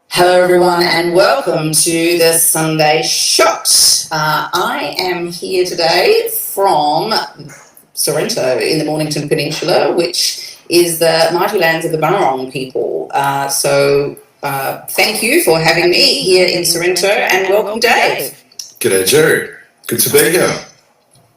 Hello everyone and welcome to the Sunday Shot. I am here today from Sorrento in the Mornington Peninsula, which is the mighty lands of the Bunurong people. Thank you for having me here in Sorrento, and welcome Dave. G'day Joe, good to be here.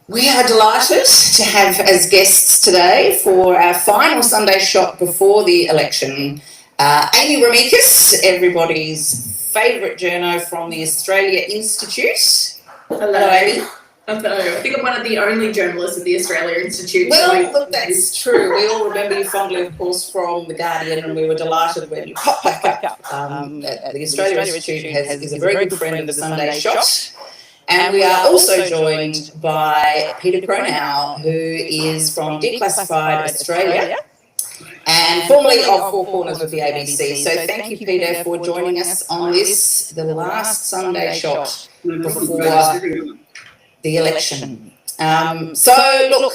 We are delighted to have as guests today for our final Sunday Shot before the election Amy Remekis, everybody's favourite journo from the Australia Institute. Hello, Amy. Hello. I think I'm one of the only journalists at the Australia Institute. Well, look, that's true. We all remember you fondly, of course, from The Guardian, and we were delighted when you popped back up. The Australia Institute is a very good friend of the Sunday Shot. And we are also joined by Peter Cronau, who is from Declassified Australia and formerly of Four Corners of the ABC. So thank you, Peter, for joining us on this, the last Sunday Shot before the election. Look,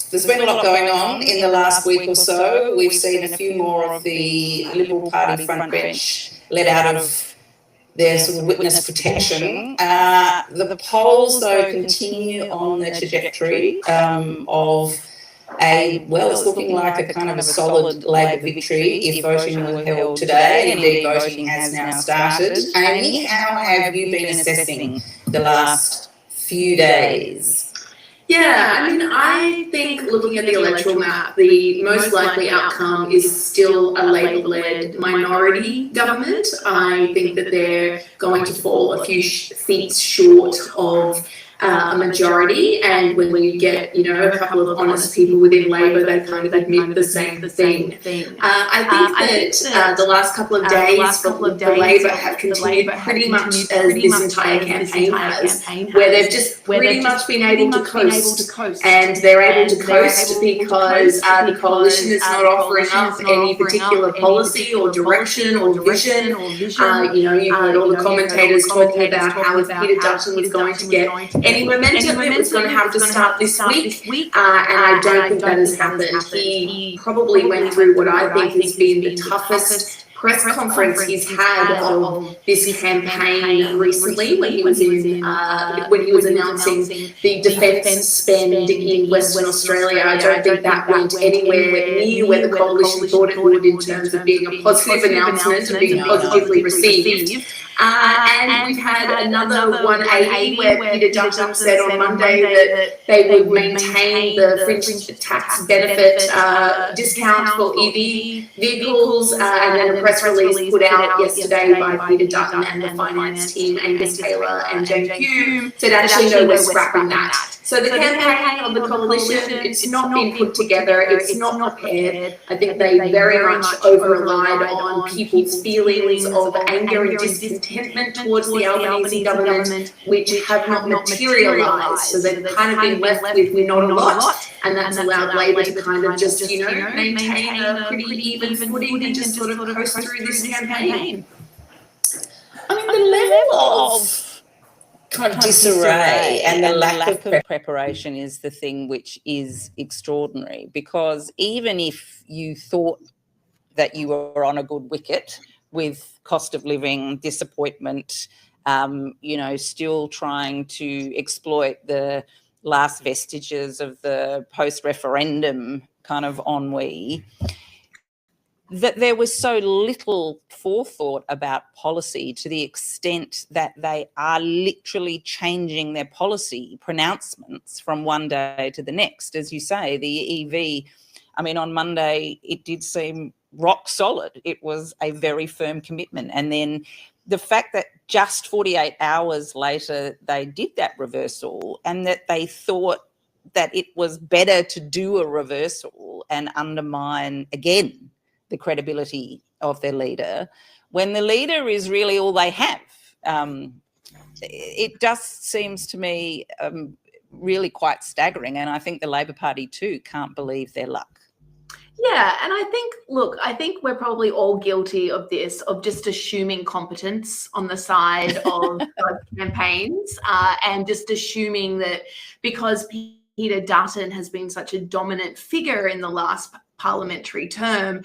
there's been a lot going on in the last week or so. We've seen a few more of the Liberal Party front bench let out of their sort of witness protection. The polls, though, continue on the trajectory of it's looking like a kind of a solid Labor victory if voting were held today, and indeed voting has now started. Amy, how have you been assessing the last few days? Yeah, I mean, I think looking at the electoral map, the most likely outcome is still a Labor-led minority government. I think that they're going to fall a few seats short of a majority, and when you get, a couple of honest people within Labor, they kind of admit the same thing. I think that the last couple of days for Labor have continued pretty much as this entire campaign has, where they've just pretty much been able to coast, and they're able to coast because the coalition is not offering up any particular policy or direction or vision. You've heard all the commentators talking about how if Peter Dutton was going to get any momentum, it was going to have to start this week, and I don't think that has happened. He probably went through what I think has been the toughest press conference he's had of this campaign recently, when he was announcing the defence spend in Western Australia. I don't think that went anywhere near where the coalition thought it would in terms of being a positive announcement and being positively received. And we've had another 180 where Peter Dutton said on Monday that they would maintain the fringe tax benefit discount for EV vehicles, and then a press release put out yesterday by Peter Dutton and the finance team, Angus Taylor and Jane Hume, said actually no, we're scrapping that. So the campaign of the coalition, it's not been put together, it's not prepared. I think they very much over-relied on people's feelings of anger and discontentment towards the Albanese government, which have not materialised. So they've kind of been left with not a lot, and that's allowed Labor to kind of just, maintain a pretty even footing and just sort of coast through this campaign. I mean, the level of kind of disarray and the lack of preparation is the thing which is extraordinary, because even if you thought that you were on a good wicket with cost of living, disappointment, still trying to exploit the last vestiges of the post-referendum kind of ennui, that there was so little forethought about policy, to the extent that they are literally changing their policy pronouncements from one day to the next. As you say, the EV, on Monday, it did seem rock solid. It was a very firm commitment. And then the fact that just 48 hours later they did that reversal, and that they thought that it was better to do a reversal and undermine again the credibility of their leader, when the leader is really all they have. It just seems to me really quite staggering, and I think the Labor Party too can't believe their luck. Yeah, and I think we're probably all guilty of this, of just assuming competence on the side of campaigns, and just assuming that because Peter Dutton has been such a dominant figure in the last parliamentary term,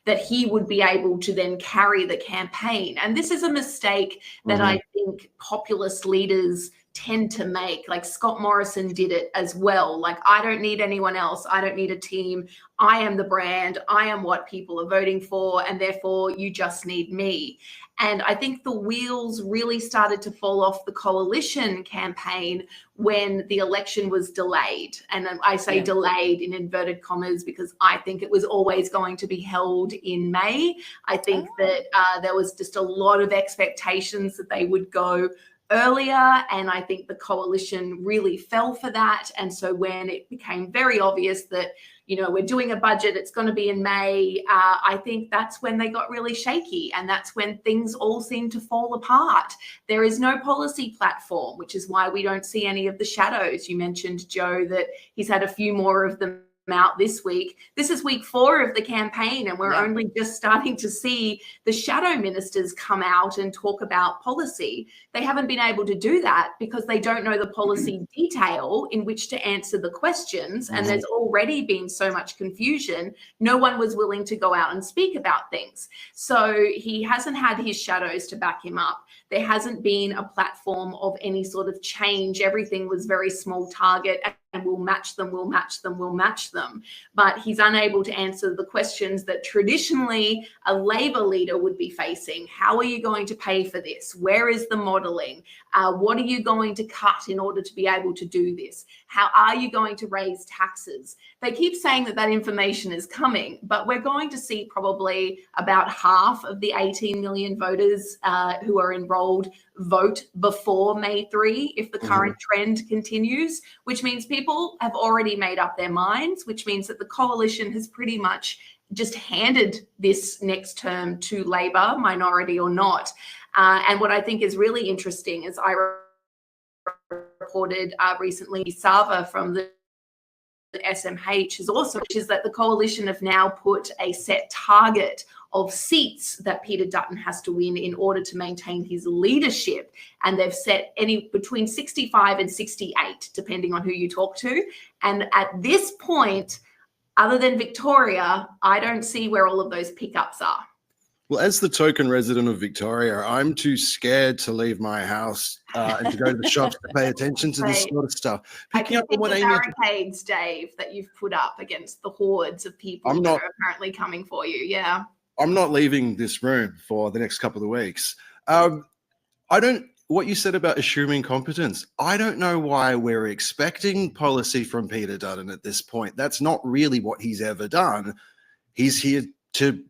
that he would be able to then carry the campaign. And this is a mistake that I think populist leaders tend to make. Like Scott Morrison did it as well. Like, I don't need anyone else. I don't need a team. I am the brand. I am what people are voting for. And therefore, you just need me. And I think the wheels really started to fall off the coalition campaign when the election was delayed. And I say delayed in inverted commas because I think it was always going to be held in May. I think that there was just a lot of expectations that they would go earlier, and I think the coalition really fell for that. And so when it became very obvious that, you know, we're doing a budget, it's going to be in May, I think that's when they got really shaky, and that's when things all seem to fall apart. There is no policy platform, which is why we don't see any of the shadows. You mentioned, Joe, that he's had a few more of them out this week. This is week 4 of the campaign, and we're only just starting to see the shadow ministers come out and talk about policy. They haven't been able to do that because they don't know the policy detail in which to answer the questions, and there's already been so much confusion. No one was willing to go out and speak about things. So he hasn't had his shadows to back him up. There hasn't been a platform of any sort of change. Everything was very small target, and we'll match them, we'll match them, we'll match them. But he's unable to answer the questions that traditionally a Labor leader would be facing. How are you going to pay for this? Where is the modelling? What are you going to cut in order to be able to do this? How are you going to raise taxes? They keep saying that that information is coming, but we're going to see probably about half of the 18 million voters who are enrolled vote before May 3 if the current trend continues, which means people have already made up their minds, which means that the coalition has pretty much just handed this next term to Labor, minority or not. And what I think is really interesting is I reported recently, Sava from the SMH is also, which is that the coalition have now put a set target of seats that Peter Dutton has to win in order to maintain his leadership. And they've set any between 65 and 68, depending on who you talk to. And at this point, other than Victoria, I don't see where all of those pickups are. Well, as the token resident of Victoria, I'm too scared to leave my house and to go to the shops to pay attention to this sort of stuff. Picking up on what Amy, barricades, Dave, that you've put up against the hordes of people that are apparently coming for you. Yeah, I'm not leaving this room for the next couple of weeks. What you said about assuming competence, I don't know why we're expecting policy from Peter Dutton at this point. That's not really what he's ever done. He's here to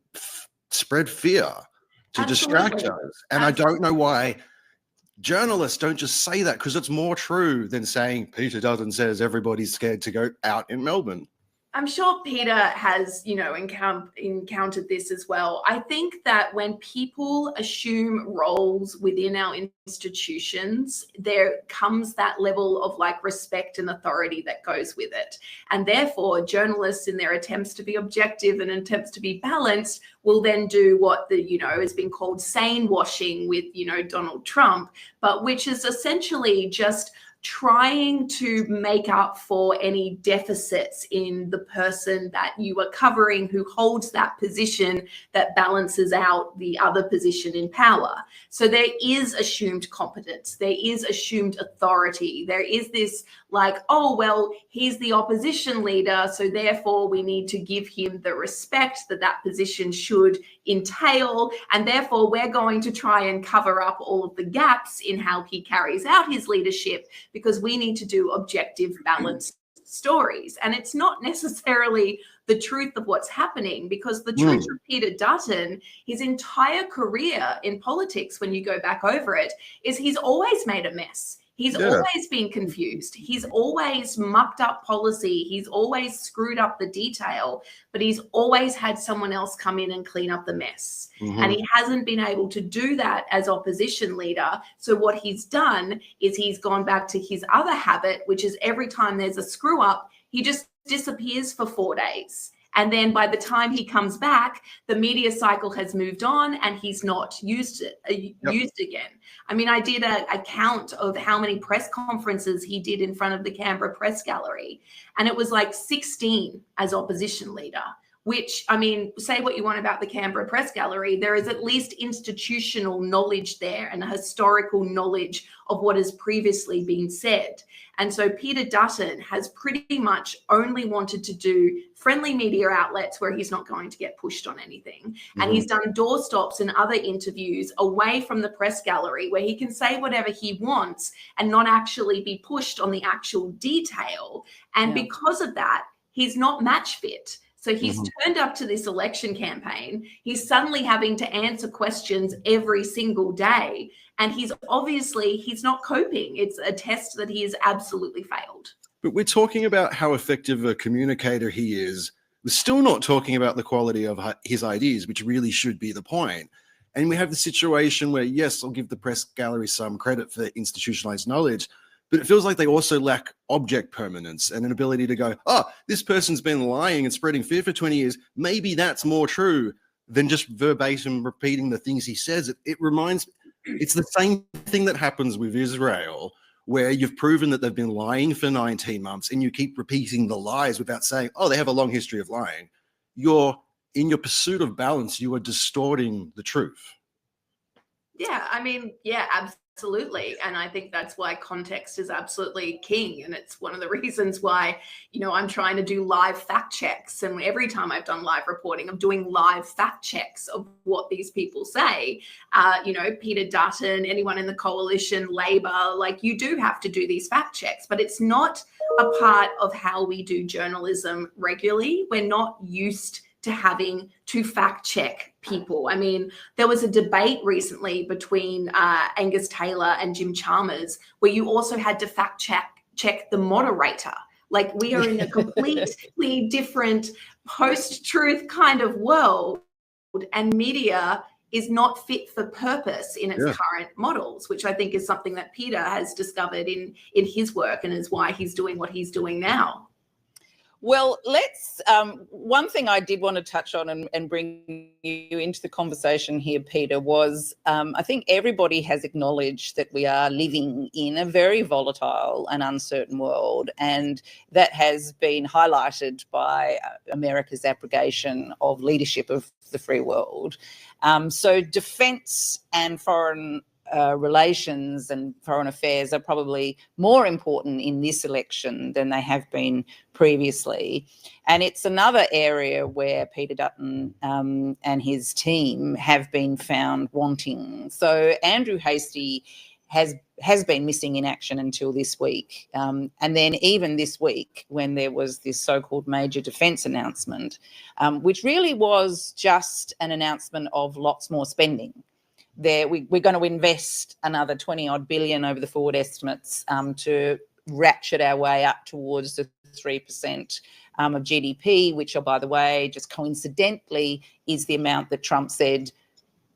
spread fear, to distract us. And I don't know why journalists don't just say that, because it's more true than saying Peter Dutton says everybody's scared to go out in Melbourne. I'm sure Peter has, you know, encountered this as well. I think that when people assume roles within our institutions, there comes that level of like respect and authority that goes with it. And therefore, journalists in their attempts to be objective and attempts to be balanced will then do what has been called sane washing with, Donald Trump, but which is essentially just trying to make up for any deficits in the person that you are covering who holds that position that balances out the other position in power. So there is assumed competence. There is assumed authority. There is this like, oh, well, he's the opposition leader, so therefore we need to give him the respect that that position should entail, and therefore we're going to try and cover up all of the gaps in how he carries out his leadership, because we need to do objective, balanced stories. And it's not necessarily the truth of what's happening, because the truth of Peter Dutton, his entire career in politics, when you go back over it, is he's always made a mess. He's always been confused. He's always mucked up policy. He's always screwed up the detail, but he's always had someone else come in and clean up the mess. And he hasn't been able to do that as opposition leader. So what he's done is he's gone back to his other habit, which is every time there's a screw up, he just disappears for 4 days. And then by the time he comes back, the media cycle has moved on and he's not used again. I mean, I did a count of how many press conferences he did in front of the Canberra Press Gallery, and it was like 16 as opposition leader. Which, I mean, say what you want about the Canberra Press Gallery, there is at least institutional knowledge there and a historical knowledge of what has previously been said. And so Peter Dutton has pretty much only wanted to do friendly media outlets where he's not going to get pushed on anything. And he's done doorstops and other interviews away from the press gallery where he can say whatever he wants and not actually be pushed on the actual detail. And because of that, he's not match fit. So he's turned up to this election campaign. He's suddenly having to answer questions every single day. And he's not coping. It's a test that he has absolutely failed. But we're talking about how effective a communicator he is. We're still not talking about the quality of his ideas, which really should be the point. And we have the situation where, yes, I'll give the press gallery some credit for institutionalized knowledge, but it feels like they also lack object permanence and an ability to go, oh, this person's been lying and spreading fear for 20 years. Maybe that's more true than just verbatim repeating the things he says. It's the same thing that happens with Israel, where you've proven that they've been lying for 19 months and you keep repeating the lies without saying, oh, they have a long history of lying. In your pursuit of balance, you are distorting the truth. Yeah, I mean, yeah, absolutely. And I think that's why context is absolutely king. And it's one of the reasons why, I'm trying to do live fact checks. And every time I've done live reporting, I'm doing live fact checks of what these people say. Peter Dutton, anyone in the coalition, Labor, you do have to do these fact checks, but it's not a part of how we do journalism regularly. We're not used to having to fact check people. I mean, there was a debate recently between Angus Taylor and Jim Chalmers where you also had to fact check the moderator. We are in a completely different post-truth kind of world, and media is not fit for purpose in its current models, which I think is something that Peter has discovered in his work and is why he's doing what he's doing now. Well, one thing I did want to touch on and bring you into the conversation here, Peter, was I think everybody has acknowledged that we are living in a very volatile and uncertain world, and that has been highlighted by America's abrogation of leadership of the free world. So defence and foreign relations and foreign affairs are probably more important in this election than they have been previously. And it's another area where Peter Dutton and his team have been found wanting. So Andrew Hastie has been missing in action until this week. And then even this week when there was this so-called major defence announcement, which really was just an announcement of lots more spending. We're going to invest another 20 odd billion over the forward estimates to ratchet our way up towards the 3% of GDP, which, by the way, just coincidentally is the amount that Trump said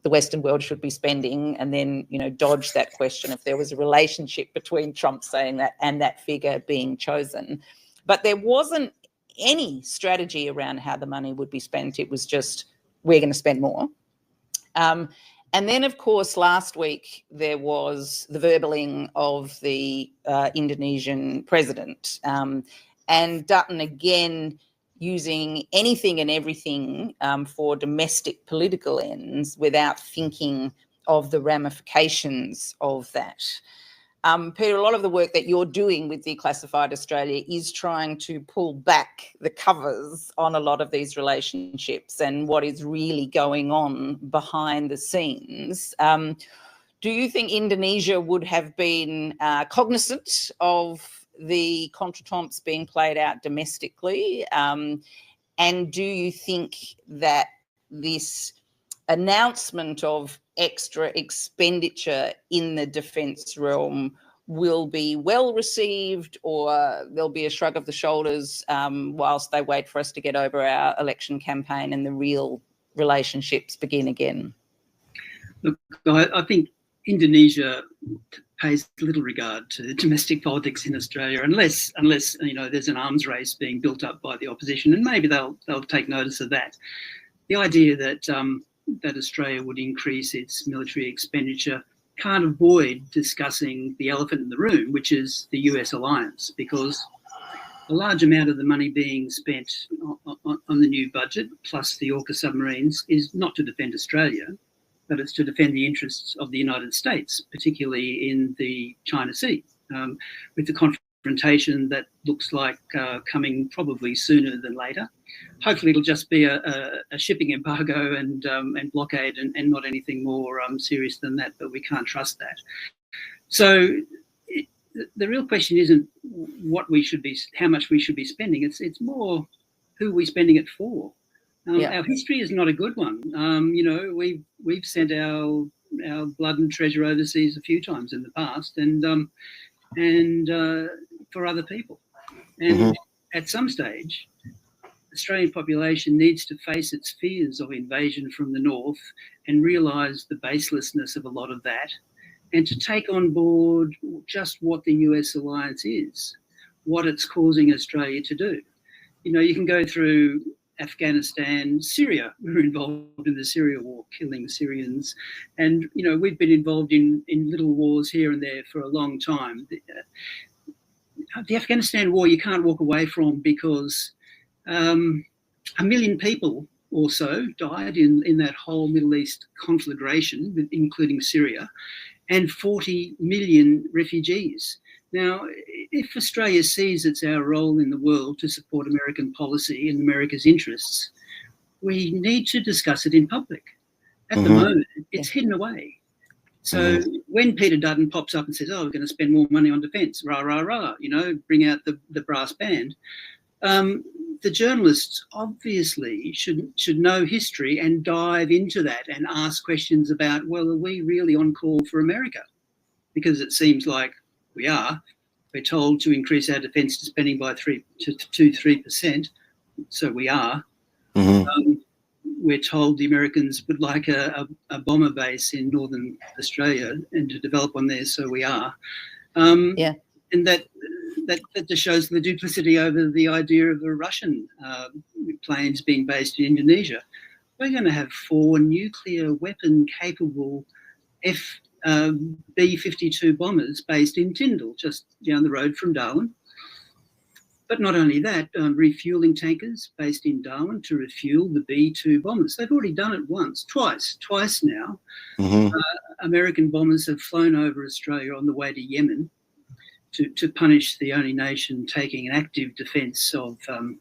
the Western world should be spending, and then, dodged that question if there was a relationship between Trump saying that and that figure being chosen. But there wasn't any strategy around how the money would be spent. It was just, we're going to spend more. And then, of course, last week there was the verballing of the Indonesian president, and Dutton again using anything and everything for domestic political ends without thinking of the ramifications of that. Peter, a lot of the work that you're doing with Declassified Australia is trying to pull back the covers on a lot of these relationships and what is really going on behind the scenes. Do you think Indonesia would have been cognizant of the contretemps being played out domestically? And do you think that this announcement of extra expenditure in the defence realm will be well received, or there'll be a shrug of the shoulders whilst they wait for us to get over our election campaign and the real relationships begin again? Look, I think Indonesia pays little regard to domestic politics in Australia, unless there's an arms race being built up by the opposition, and maybe they'll take notice of that. The idea that that Australia would increase its military expenditure can't avoid discussing the elephant in the room, which is the US alliance, because a large amount of the money being spent on the new budget, plus the AUKUS submarines, is not to defend Australia, but it's to defend the interests of the United States, particularly in the China Sea, with the confrontation that looks like coming probably sooner than later. Hopefully it'll just be a shipping embargo and blockade and not anything more serious than that, but we can't trust that. So the real question isn't how much we should be spending. It's more who we're spending it for. Our history is not a good one. We've sent our blood and treasure overseas a few times in the past, and for other people. And at some stage, the Australian population needs to face its fears of invasion from the north and realise the baselessness of a lot of that, and to take on board just what the US alliance is, what it's causing Australia to do. You can go through Afghanistan, Syria. We were involved in the Syria war, killing Syrians. And, we've been involved in little wars here and there for a long time. The Afghanistan war you can't walk away from, because 1 million people or so died in that whole Middle East conflagration, including Syria, and 40 million refugees. Now, if Australia sees it's our role in the world to support American policy and America's interests, we need to discuss it in public. At the moment, it's hidden away. So when Peter Dutton pops up and says, we're going to spend more money on defence, rah, rah, rah, bring out the brass band, the journalists obviously should know history and dive into that and ask questions about, well, are we really on call for America? Because it seems like we are. We're told to increase our defence spending by 3%, so we are. We're told the Americans would like a bomber base in northern Australia and to develop one there, so we are. And that just shows the duplicity over the idea of the Russian planes being based in Indonesia. We're going to have 4 nuclear weapon capable B-52 bombers based in Tyndall, just down the road from Darwin. But not only that, refueling tankers based in Darwin to refuel the B-2 bombers. They've already done it twice now. American bombers have flown over Australia on the way to Yemen to punish the only nation taking an active defence of the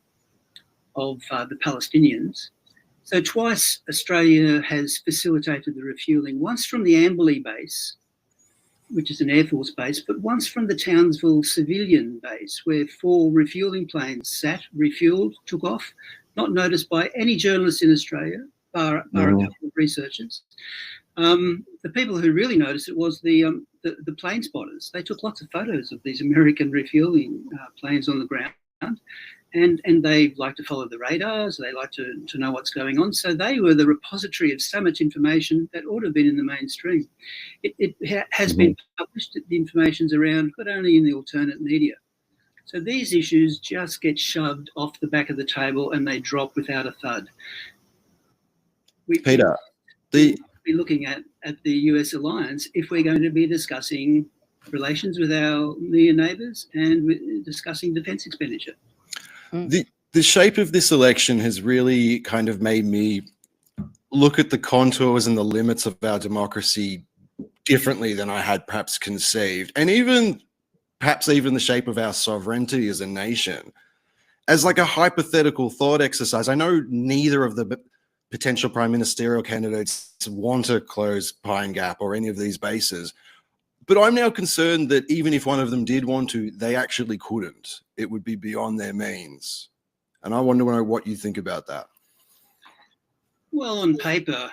Palestinians. So twice Australia has facilitated the refueling, once from the Amberley base, which is an Air Force base, but once from the Townsville civilian base, where 4 refueling planes sat, refueled, took off, not noticed by any journalists in Australia, bar a couple of researchers. The people who really noticed it was the plane spotters. They took lots of photos of these American refueling planes on the ground, and they like to follow the radars. They like to know what's going on. So they were the repository of so much information that ought to have been in the mainstream. It has been published. The information's around, but only in the alternate media. So these issues just get shoved off the back of the table and they drop without a thud. Peter, be looking at the US alliance if we're going to be discussing relations with our near neighbours and discussing defence expenditure. The shape of this election has really kind of made me look at the contours and the limits of our democracy differently than I had perhaps conceived, and perhaps even the shape of our sovereignty as a nation as like a hypothetical thought exercise. I know neither of the potential prime ministerial candidates want to close Pine Gap or any of these bases, but I'm now concerned that even if one of them did want to, they actually couldn't. It would be beyond their means. And I want to know what you think about that. Well, on paper,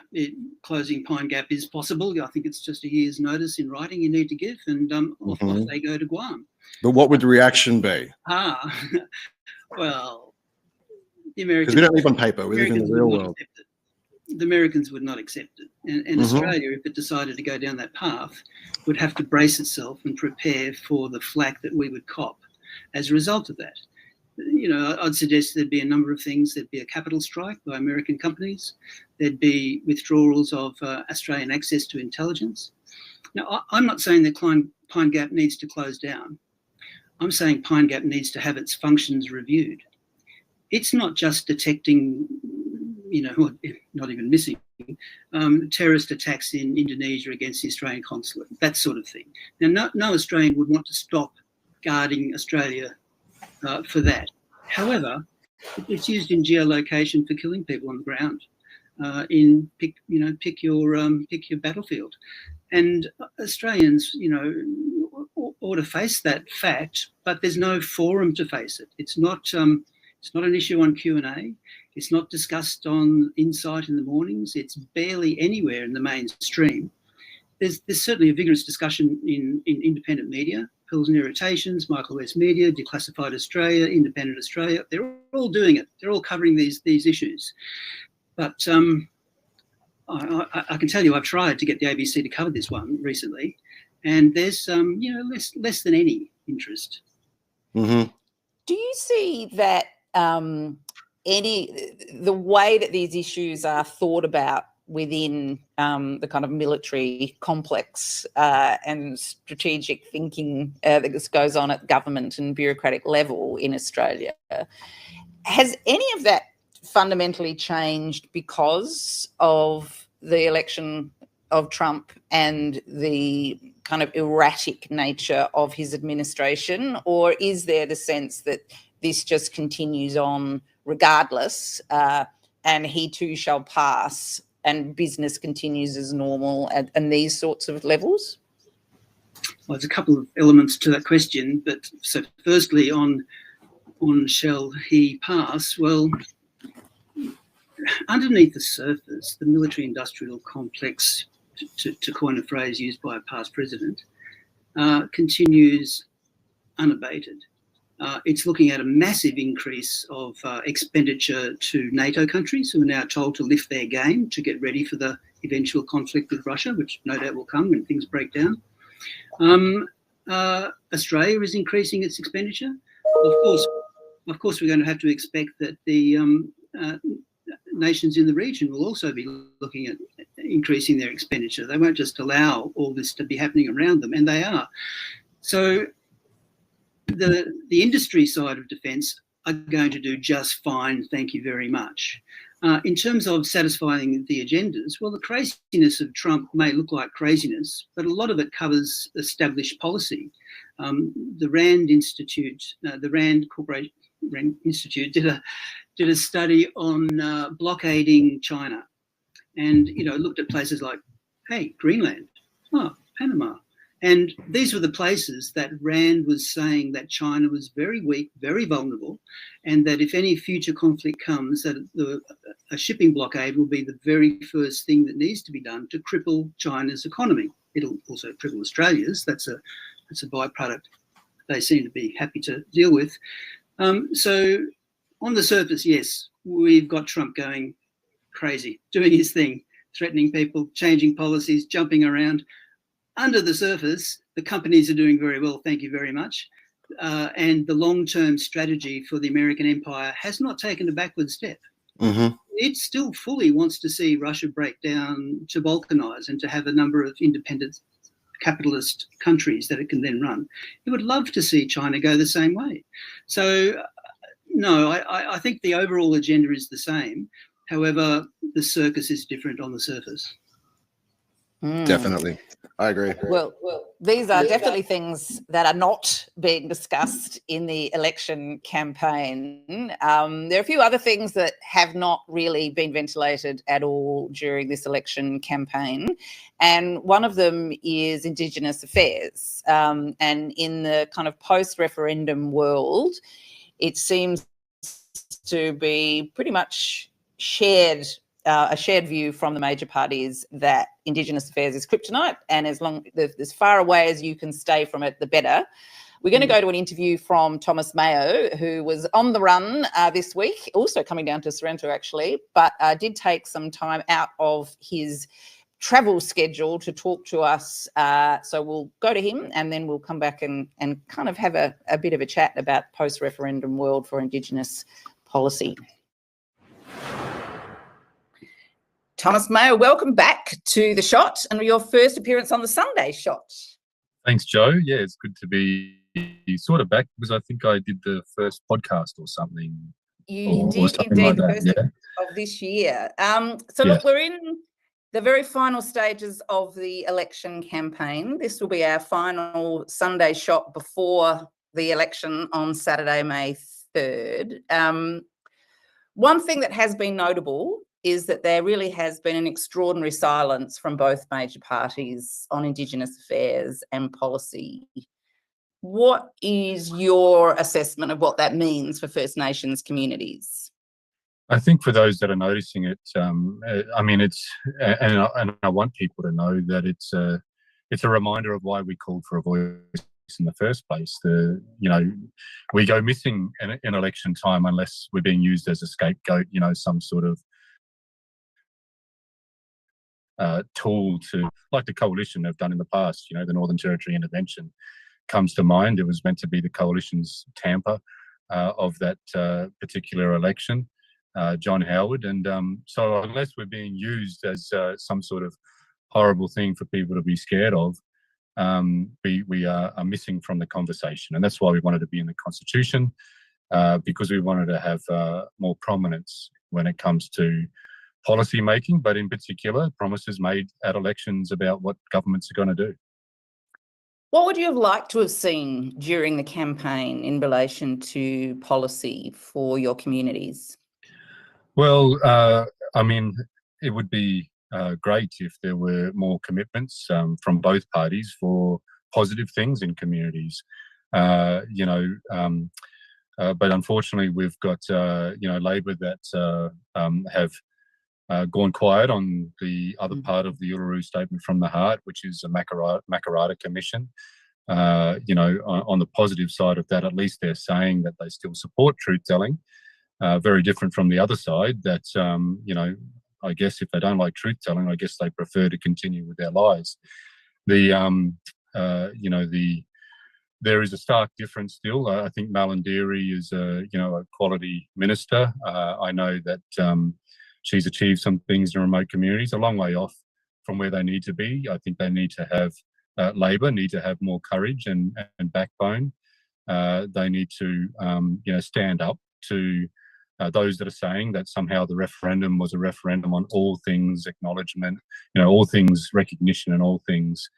closing Pine Gap is possible. I think it's just a year's notice in writing you need to give, and off they go to Guam. But what would the reaction be? Well, the Americans... Because we don't live on paper, we live in the real world. the Americans would not accept it. And Australia, if it decided to go down that path, would have to brace itself and prepare for the flack that we would cop as a result of that. I'd suggest there'd be a number of things. There'd be a capital strike by American companies. There'd be withdrawals of Australian access to intelligence. Now, I'm not saying that Pine Gap needs to close down. I'm saying Pine Gap needs to have its functions reviewed. It's not just detecting, not even missing, terrorist attacks in Indonesia against the Australian consulate, that sort of thing. Now, no Australian would want to stop guarding Australia for that. However, it's used in geolocation for killing people on the ground. Pick your battlefield, and Australians, ought to face that fact. But there's no forum to face it. It's not an issue on Q&A. It's not discussed on Insight in the mornings. It's barely anywhere in the mainstream. There's certainly a vigorous discussion in independent media. Pills and Irritations, Michael West Media, Declassified Australia, Independent Australia. They're all doing it. They're all covering these issues. But I can tell you, I've tried to get the ABC to cover this one recently, and there's less than any interest. Do you see that the way that these issues are thought about within the kind of military complex and strategic thinking that goes on at government and bureaucratic level in Australia, has any of that fundamentally changed because of the election of Trump and the kind of erratic nature of his administration, or is there the sense that this just continues on regardless and he too shall pass and business continues as normal and these sorts of levels? Well, there's a couple of elements to that question, but so firstly on shall he pass, well, underneath the surface, the military-industrial complex, to coin a phrase used by a past president, continues unabated. It's looking at a massive increase of expenditure to NATO countries who are now told to lift their game to get ready for the eventual conflict with Russia, which no doubt will come when things break down. Australia is increasing its expenditure. Of course, we're going to have to expect that the nations in the region will also be looking at increasing their expenditure. They won't just allow all this to be happening around them, and they are. So the industry side of defence are going to do just fine, thank you very much. In terms of satisfying the agendas, well, the craziness of Trump may look like craziness, but a lot of it covers established policy. The Rand Institute, the Rand Institute did a study on blockading China, and looked at places like, hey, Greenland, Panama. And these were the places that Rand was saying that China was very weak, very vulnerable, and that if any future conflict comes, that a shipping blockade will be the very first thing that needs to be done to cripple China's economy. It'll also cripple Australia's. That's a byproduct they seem to be happy to deal with. So on the surface, yes, we've got Trump going crazy, doing his thing, threatening people, changing policies, jumping around. Under the surface, the companies are doing very well, thank you very much. And the long-term strategy for the American empire has not taken a backward step. It still fully wants to see Russia break down, to balkanize, and to have a number of independent capitalist countries that it can then run. It would love to see China go the same way. So, no, I think the overall agenda is the same. However, the circus is different on the surface. Definitely. I agree. Well, these are definitely things that are not being discussed in the election campaign. There are a few other things that have not really been ventilated at all during this election campaign. And one of them is Indigenous affairs. And in the kind of post-referendum world, it seems to be pretty much a shared view from the major parties that Indigenous affairs is kryptonite, and as far away as you can stay from it, the better. We're going to go to an interview from Thomas Mayo, who was on the run this week, also coming down to Sorrento actually, but did take some time out of his travel schedule to talk to us. So we'll go to him and then we'll come back and kind of have a bit of a chat about post-referendum world for Indigenous policy. Thomas Mayo, welcome back to The Shot and your first appearance on the Sunday Shot. Thanks, Joe. Yeah, it's good to be sort of back because I think I did the first podcast or something. You or did something indeed, like the that, first of this year. So Yeah. look, we're in the very final stages of the election campaign. This will be our final Sunday Shot before the election on Saturday, May 3rd. One thing that has been notable is that there really has been an extraordinary silence from both major parties on Indigenous affairs and policy. What is your assessment of what that means for First Nations communities? I think for those that are noticing it, I mean, it's and I want people to know that it's a reminder of why we called for a voice in the first place. We go missing in election time unless we're being used as a scapegoat. Some sort of tool to, like the coalition have done in the past. The Northern Territory intervention comes to mind. It was meant to be the coalition's tamper of that particular election. John Howard, and so unless we're being used as some sort of horrible thing for people to be scared of, we are missing from the conversation, and that's why we wanted to be in the Constitution, because we wanted to have more prominence when it comes to policy making, but in particular promises made at elections about what governments are going to do. What would you have liked to have seen during the campaign in relation to policy for your communities? Well, I mean, it would be great if there were more commitments from both parties for positive things in communities. But unfortunately, we've got Labor that have gone quiet on the other part of the Uluru Statement from the Heart, which is a Makarrata Commission. On the positive side of that, at least they're saying that they still support truth-telling. Very different from the other side that, I guess if they don't like truth-telling, I guess they prefer to continue with their lies. There is a stark difference still. I think Malandiri is a quality minister. I know that she's achieved some things in remote communities, a long way off from where they need to be. I think they need to have, Labor need to have more courage and backbone. They need to, stand up to those that are saying that somehow the referendum was a referendum on all things acknowledgement, all things recognition and all things,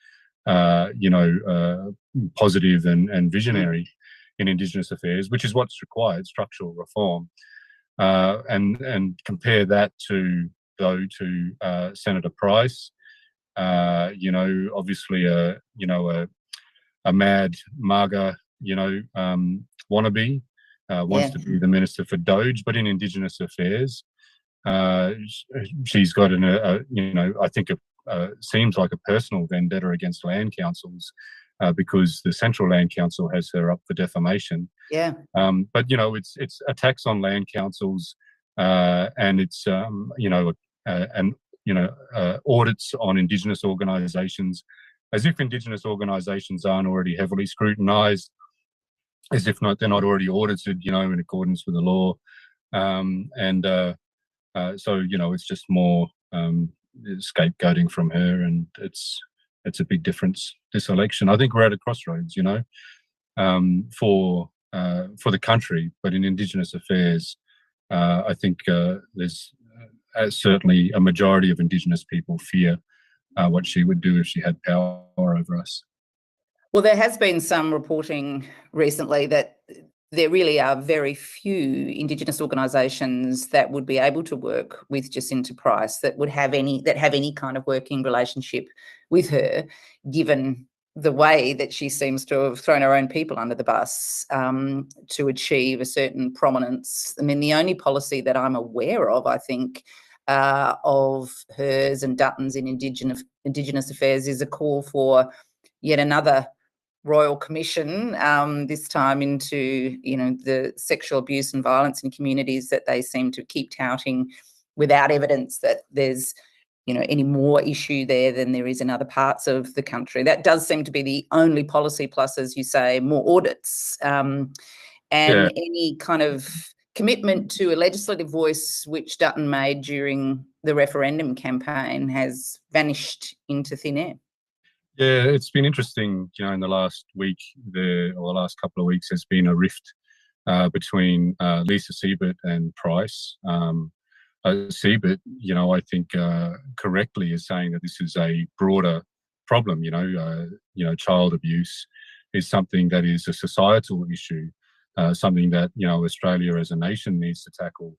positive and visionary in Indigenous affairs, which is what's required, structural reform. And compare that to Senator Price, obviously a mad MAGA, wannabe, wants to be the Minister for Doge, but in Indigenous affairs, she's got I think seems like a personal vendetta against land councils, because the Central Land Council has her up for defamation. Yeah. But it's attacks on land councils, and it's audits on Indigenous organisations, as if Indigenous organisations aren't already heavily scrutinised, as if they're not already audited, in accordance with the law. So it's just more scapegoating from her, and it's a big difference this election. I think we're at a crossroads, for the country, but in Indigenous affairs, I think there's certainly a majority of Indigenous people fear what she would do if she had power over us. Well, there has been some reporting recently that there really are very few Indigenous organisations that would be able to work with Jacinta Price, that have any kind of working relationship with her, given the way that she seems to have thrown her own people under the bus to achieve a certain prominence. I mean, the only policy that I'm aware of, I think, of hers and Dutton's in Indigenous affairs is a call for yet another Royal Commission, this time into, the sexual abuse and violence in communities that they seem to keep touting without evidence that there's, any more issue there than there is in other parts of the country. That does seem to be the only policy, plus, as you say, more audits. And any kind of commitment to a legislative voice, which Dutton made during the referendum campaign, has vanished into thin air. Yeah, it's been interesting, in the last week or the last couple of weeks, there's been a rift between Lisa Siebert and Price. Siebert, I think correctly is saying that this is a broader problem, child abuse is something that is a societal issue, something that, Australia as a nation needs to tackle,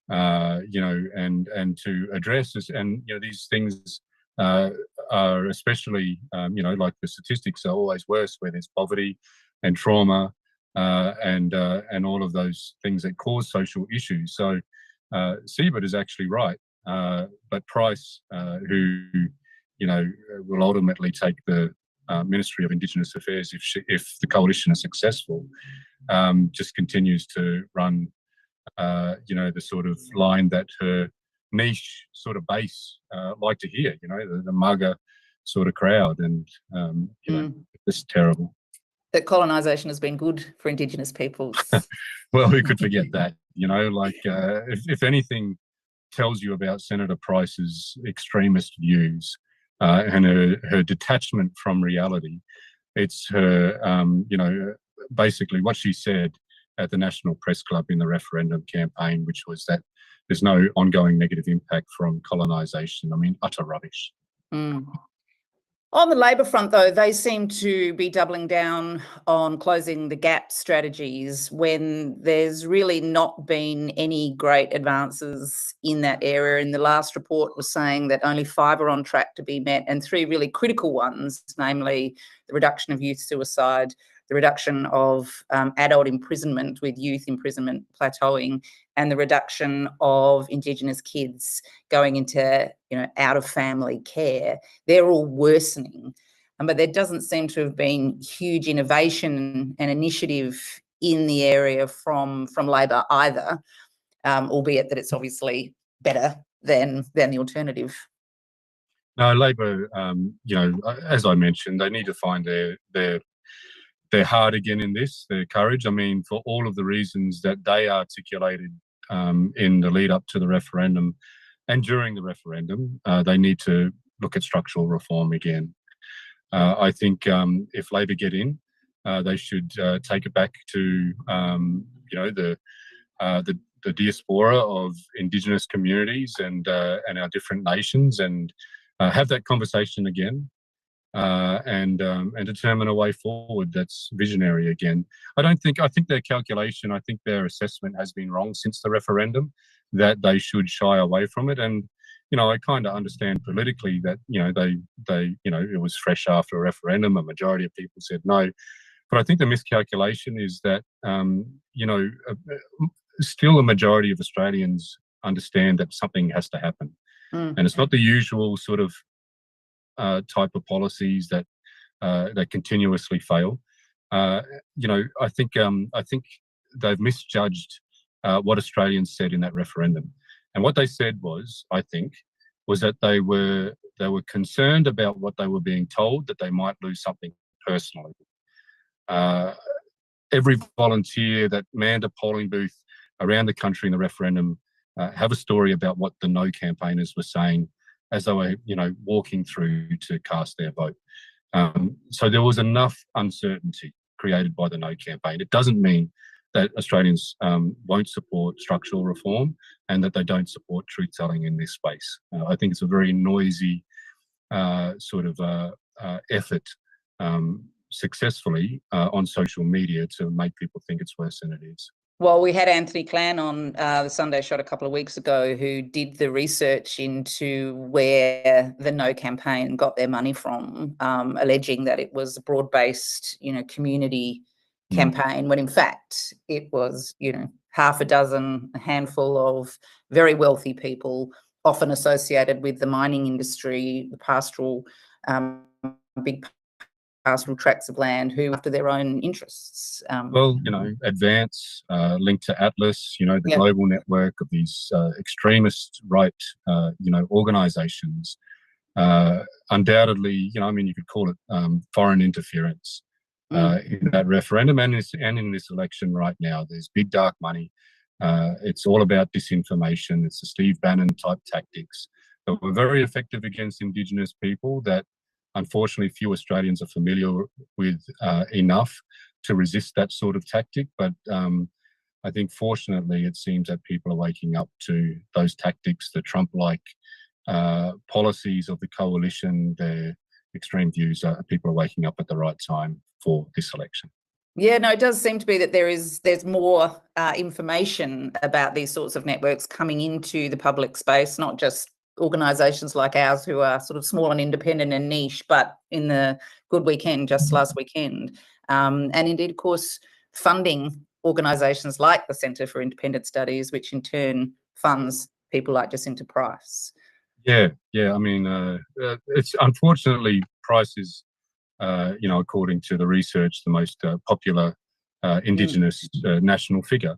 and to address this. And, these things are especially, like the statistics are always worse where there's poverty and trauma and all of those things that cause social issues. So Siebert is actually right, but Price, who will ultimately take the Ministry of Indigenous Affairs if the coalition is successful, just continues to run, the sort of line that her niche sort of base like to hear, the mugger sort of crowd, and it's terrible. That colonisation has been good for Indigenous peoples. Well, who could forget that? If anything tells you about Senator Price's extremist views and her detachment from reality, it's her, basically what she said at the National Press Club in the referendum campaign, which was that there's no ongoing negative impact from colonisation. I mean, utter rubbish. Mm. On the Labor front, though, they seem to be doubling down on closing the gap strategies when there's really not been any great advances in that area. And the last report was saying that only 5 are on track to be met, and 3 really critical ones, namely the reduction of youth suicide, the reduction of adult imprisonment with youth imprisonment plateauing, and the reduction of Indigenous kids going into, out of family care. They're all worsening. But there doesn't seem to have been huge innovation and initiative in the area from Labor either, albeit that it's obviously better than the alternative. No, Labor, as I mentioned, they need to find their heart again in this, their courage. I mean, for all of the reasons that they articulated in the lead up to the referendum and during the referendum, they need to look at structural reform again. I think if Labor get in, they should take it back to, the diaspora of Indigenous communities and our different nations, and have that conversation again. And determine a way forward that's visionary again. I think their calculation, I think their assessment has been wrong since the referendum, that they should shy away from it. And, I kind of understand politically that, they it was fresh after a referendum, a majority of people said no. But I think the miscalculation is that, still a majority of Australians understand that something has to happen. And it's not the usual sort of type of policies that continuously fail. I think they've misjudged what Australians said in that referendum, and what they said was that they were concerned about what they were being told, that they might lose something personally. Every volunteer that manned a polling booth around the country in the referendum have a story about what the no campaigners were saying as they were, walking through to cast their vote. So there was enough uncertainty created by the no campaign. It doesn't mean that Australians won't support structural reform and that they don't support truth-telling in this space. I think it's a very noisy sort of effort successfully on social media to make people think it's worse than it is. Well, we had Anthony Clan on the Sunday Shot a couple of weeks ago, who did the research into where the No campaign got their money from, alleging that it was a broad-based, community campaign, when in fact it was, half a dozen, a handful of very wealthy people, often associated with the mining industry, the pastoral, big pastoral tracts of land who after their own interests. Well, Advance, linked to Atlas, the Yeah. global network of these extremist right, organizations. Undoubtedly, you could call it foreign interference in that referendum and in this election right now. There's big dark money. It's all about disinformation. It's the Steve Bannon type tactics that were very effective against Indigenous people that unfortunately few Australians are familiar with enough to resist that sort of tactic. But I think fortunately it seems that people are waking up to those tactics, the Trump-like policies of the coalition, their extreme views. People are waking up at the right time for this election. Yeah, no, it does seem to be that there's more information about these sorts of networks coming into the public space, not just organisations like ours who are sort of small and independent and niche, but in the Good Weekend just last weekend. And indeed, of course, funding organisations like the Centre for Independent Studies, which in turn funds people like Jacinta Price. Yeah. It's unfortunately Price is, according to the research, the most popular Indigenous national figure.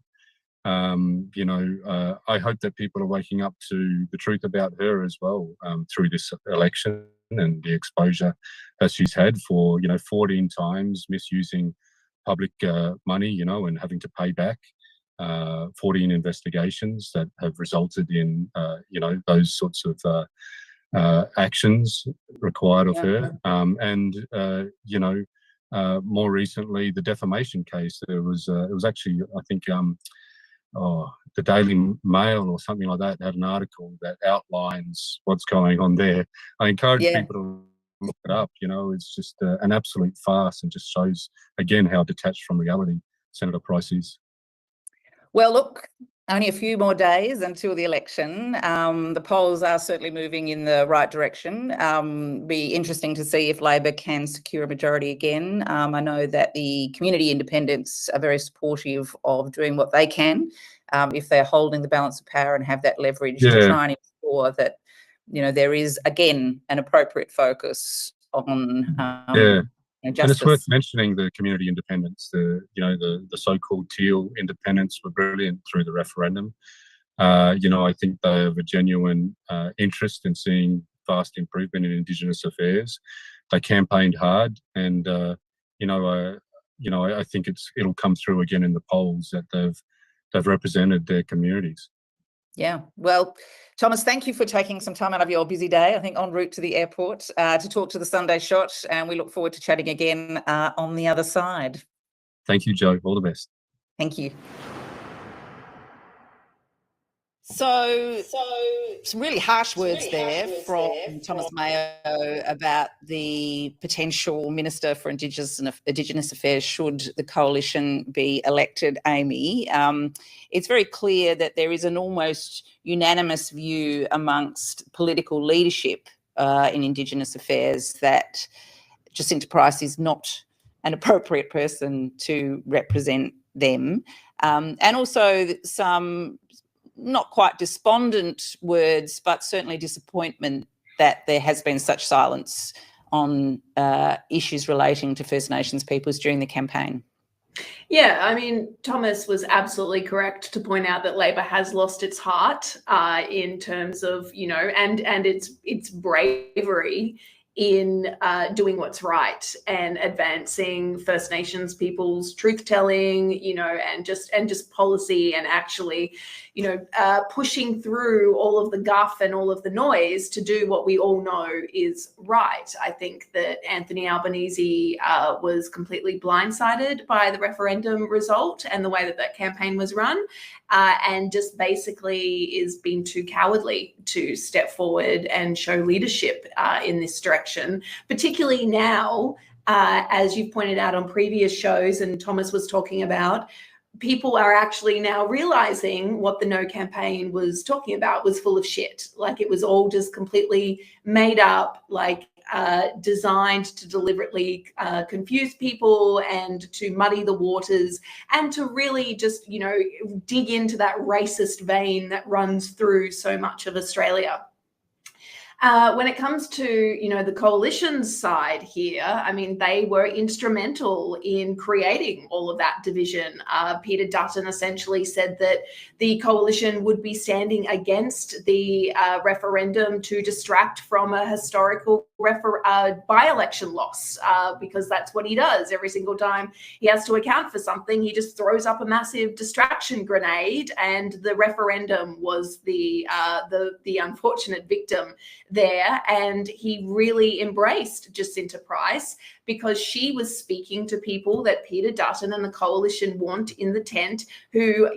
I hope that people are waking up to the truth about her as well through this election and the exposure that she's had for 14 times misusing public money, and having to pay back 14 investigations that have resulted in those sorts of actions required of her. More recently, the defamation case. It was actually, I think, the Daily Mail or something like that had an article that outlines what's going on there. I encourage people to look it up. It's just an absolute farce and just shows again how detached from reality Senator Price is. Well, look, only a few more days until the election. The polls are certainly moving in the right direction. Be interesting to see if Labor can secure a majority again. I know that the community independents are very supportive of doing what they can if they're holding the balance of power and have that leverage to try and ensure that there is again an appropriate focus on and it's worth mentioning the community independents, the so-called teal independents were brilliant through the referendum. I think they have a genuine interest in seeing vast improvement in Indigenous affairs. They campaigned hard, and I think it'll come through again in the polls that they've represented their communities. Yeah. Well, Thomas, thank you for taking some time out of your busy day, I think en route to the airport, to talk to the Sunday Shot. And we look forward to chatting again on the other side. Thank you, Joe. All the best. Thank you. So some really harsh words there from Thomas Mayo about the potential Minister for Indigenous Affairs should the coalition be elected, Amy. It's very clear that there is an almost unanimous view amongst political leadership in Indigenous affairs that Jacinta Price is not an appropriate person to represent them. And also some not quite despondent words, but certainly disappointment that there has been such silence on issues relating to First Nations peoples during the campaign. Yeah, I mean, Thomas was absolutely correct to point out that Labor has lost its heart in terms of, and its bravery in doing what's right and advancing First Nations people's truth-telling, and just policy and actually, pushing through all of the guff and all of the noise to do what we all know is right. I think that Anthony Albanese was completely blindsided by the referendum result and the way that campaign was run, and just basically is being too cowardly to step forward and show leadership in this direction, particularly now, as you've pointed out on previous shows and Thomas was talking about, people are actually now realizing what the No campaign was talking about was full of shit. Like it was all just completely made up, designed to deliberately confuse people and to muddy the waters and to really just, dig into that racist vein that runs through so much of Australia. When it comes to, the coalition's side here, I mean, they were instrumental in creating all of that division. Peter Dutton essentially said that the coalition would be standing against the referendum to distract from a historical by-election loss, because that's what he does every single time he has to account for something. He just throws up a massive distraction grenade, and the referendum was the unfortunate victim there. And he really embraced Jacinta Price because she was speaking to people that Peter Dutton and the coalition want in the tent, who,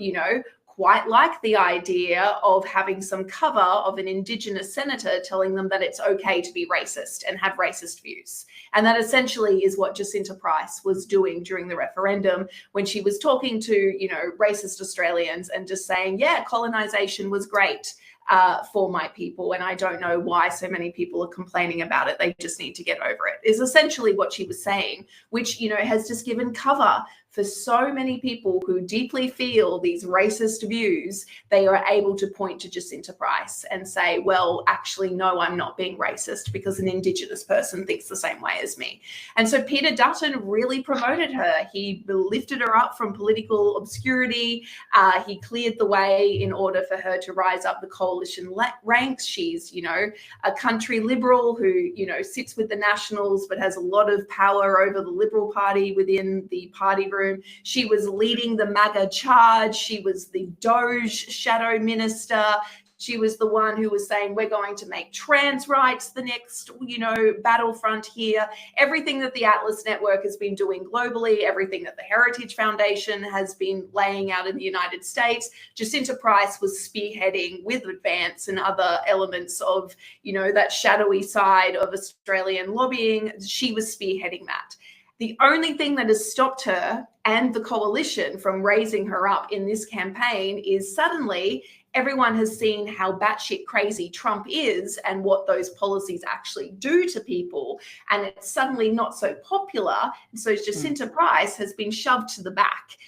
quite like the idea of having some cover of an Indigenous senator telling them that it's okay to be racist and have racist views. And that essentially is what Jacinta Price was doing during the referendum when she was talking to, racist Australians and just saying, yeah, colonization was great for my people, and I don't know why so many people are complaining about it. They just need to get over it, is essentially what she was saying, which, has just given cover for so many people who deeply feel these racist views. They are able to point to Jacinta Price and say, well, actually, no, I'm not being racist because an Indigenous person thinks the same way as me. And so Peter Dutton really promoted her. He lifted her up from political obscurity. He cleared the way in order for her to rise up the coalition ranks. She's, a country liberal who, sits with the Nationals but has a lot of power over the Liberal Party within the party room. She was leading the MAGA charge. She was the Doge shadow minister. She was the one who was saying, we're going to make trans rights the next, battlefront here. Everything that the Atlas Network has been doing globally, everything that the Heritage Foundation has been laying out in the United States, Jacinta Price was spearheading with Advance and other elements of, that shadowy side of Australian lobbying. She was spearheading that. The only thing that has stopped her and the coalition from raising her up in this campaign is suddenly everyone has seen how batshit crazy Trump is and what those policies actually do to people. And it's suddenly not so popular. And so Jacinta Price has been shoved to the back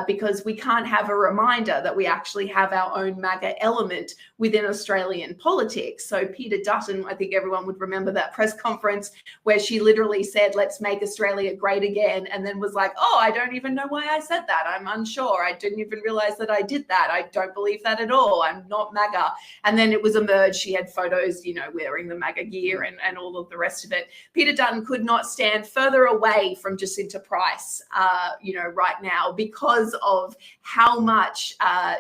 because we can't have a reminder that we actually have our own MAGA element within Australian politics. So Peter Dutton, I think everyone would remember that press conference where she literally said, let's make Australia great again. And then was like, oh, I don't even know why I said that. I'm unsure. I didn't even realize that I did that. I don't believe that at all. I'm not MAGA. And then it was emerged. She had photos, wearing the MAGA gear and all of the rest of it. Peter Dutton could not stand further away from Jacinta Price, right now, because of how much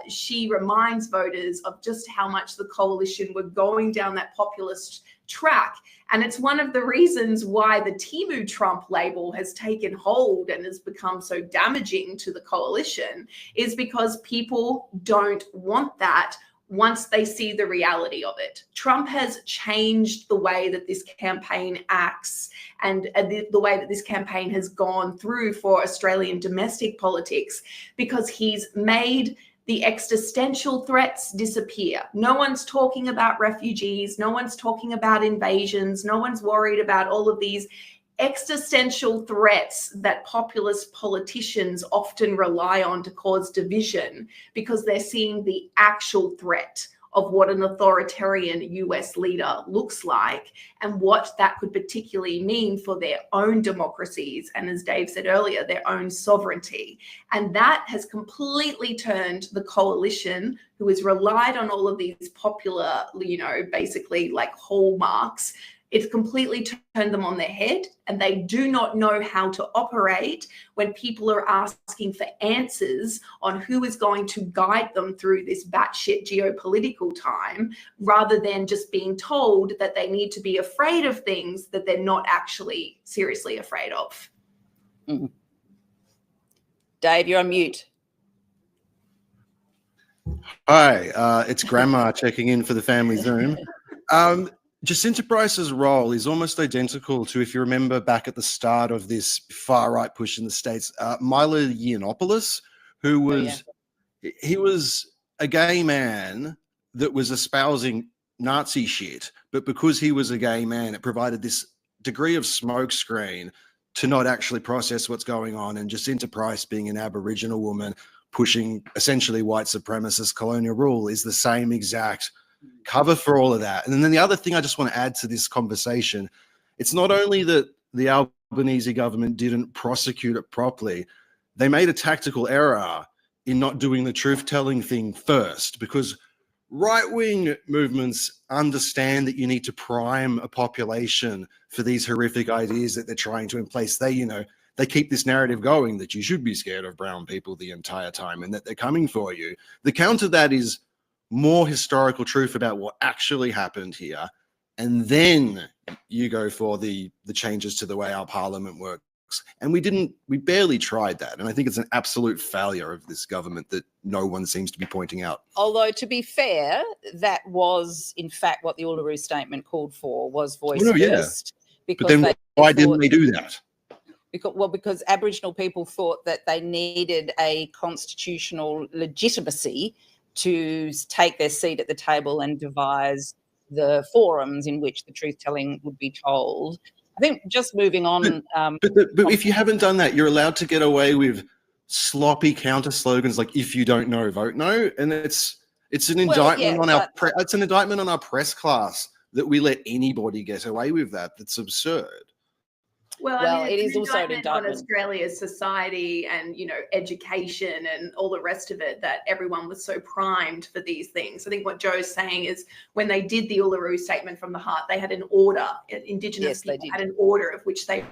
she reminds voters of just how much the coalition were going down that populist track. And it's one of the reasons why the Timu Trump label has taken hold and has become so damaging to the coalition, is because people don't want that once they see the reality of it. Trump has changed the way that this campaign acts and the way that this campaign has gone through for Australian domestic politics, because he's made the existential threats disappear. No one's talking about refugees. No one's talking about invasions. No one's worried about all of these existential threats that populist politicians often rely on to cause division, because they're seeing the actual threat of what an authoritarian US leader looks like and what that could particularly mean for their own democracies. And as Dave said earlier, their own sovereignty. And that has completely turned the coalition, who has relied on all of these popular, basically like hallmarks, it's completely turned them on their head, and they do not know how to operate when people are asking for answers on who is going to guide them through this batshit geopolitical time, rather than just being told that they need to be afraid of things that they're not actually seriously afraid of. Dave, you're on mute. Hi, it's Grandma checking in for the family Zoom. Jacinta Price's role is almost identical to, if you remember back at the start of this far-right push in the States, Milo Yiannopoulos, who was, he was a gay man that was espousing Nazi shit, but because he was a gay man, it provided this degree of smokescreen to not actually process what's going on. And Jacinta Price, being an Aboriginal woman pushing essentially white supremacist colonial rule, is the same exact cover for all of that. And then the other thing I just want to add to this conversation, it's not only that the Albanese government didn't prosecute it properly, they made a tactical error in not doing the truth-telling thing first, because right-wing movements understand that you need to prime a population for these horrific ideas that they're trying to in place. They keep this narrative going that you should be scared of brown people the entire time and that they're coming for you. The counter to that is more historical truth about what actually happened here. And then you go for the changes to the way our parliament works. And we barely tried that. And I think it's an absolute failure of this government that no one seems to be pointing out. Although, to be fair, that was, in fact, what the Uluru Statement called for, was voice first. But then why didn't they do that? Because Aboriginal people thought that they needed a constitutional legitimacy to take their seat at the table and devise the forums in which the truth-telling would be told. I think just moving on. But if you haven't done that, you're allowed to get away with sloppy counter slogans like "If you don't know, vote no," and it's an indictment it's an indictment on our press class that we let anybody get away with that. That's absurd. Well, it is also an on indictment Australia's society and, education and all the rest of it, that everyone was so primed for these things. I think what Joe's saying is when they did the Uluru Statement from the Heart, they had an order. Indigenous people had an order of which they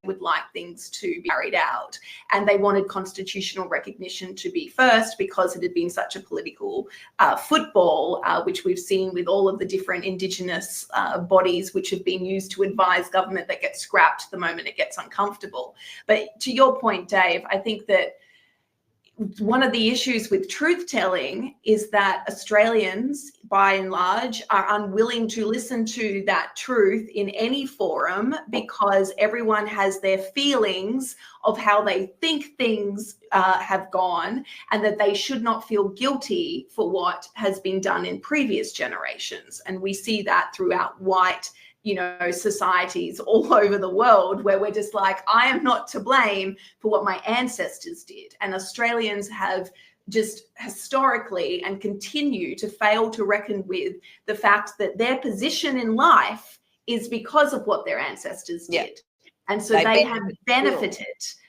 would like things to be carried out, and they wanted constitutional recognition to be first because it had been such a political football, which we've seen with all of the different Indigenous bodies which have been used to advise government that gets scrapped the moment it gets uncomfortable. But to your point, Dave, I think that one of the issues with truth-telling is that Australians, by and large, are unwilling to listen to that truth in any forum because everyone has their feelings of how they think things have gone, and that they should not feel guilty for what has been done in previous generations. And we see that throughout white societies all over the world, where we're just like, I am not to blame for what my ancestors did. And Australians have just historically and continue to fail to reckon with the fact that their position in life is because of what their ancestors did. And so they have benefited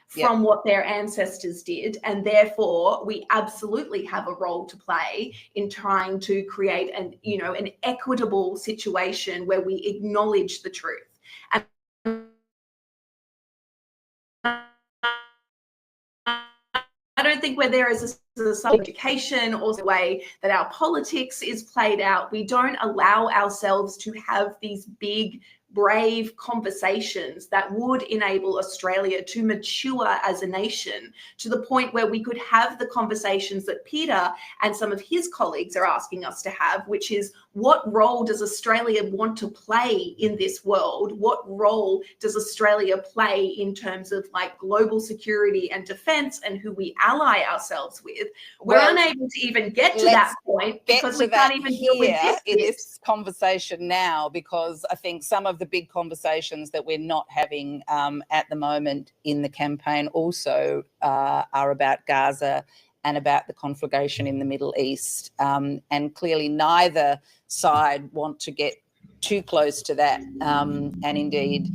from what their ancestors did, and therefore we absolutely have a role to play in trying to create an equitable situation where we acknowledge the truth. And I don't think where there is a education or the way that our politics is played out, we don't allow ourselves to have these big, brave conversations that would enable Australia to mature as a nation to the point where we could have the conversations that Peter and some of his colleagues are asking us to have, which is, what role does Australia want to play in this world? What role does Australia play in terms of global security and defense and who we ally ourselves with? We're unable to even get to that point because we can't even deal with this conversation now, because I think some of the big conversations that we're not having at the moment in the campaign also are about Gaza and about the conflagration in the Middle East. And clearly neither side want to get too close to that. And indeed,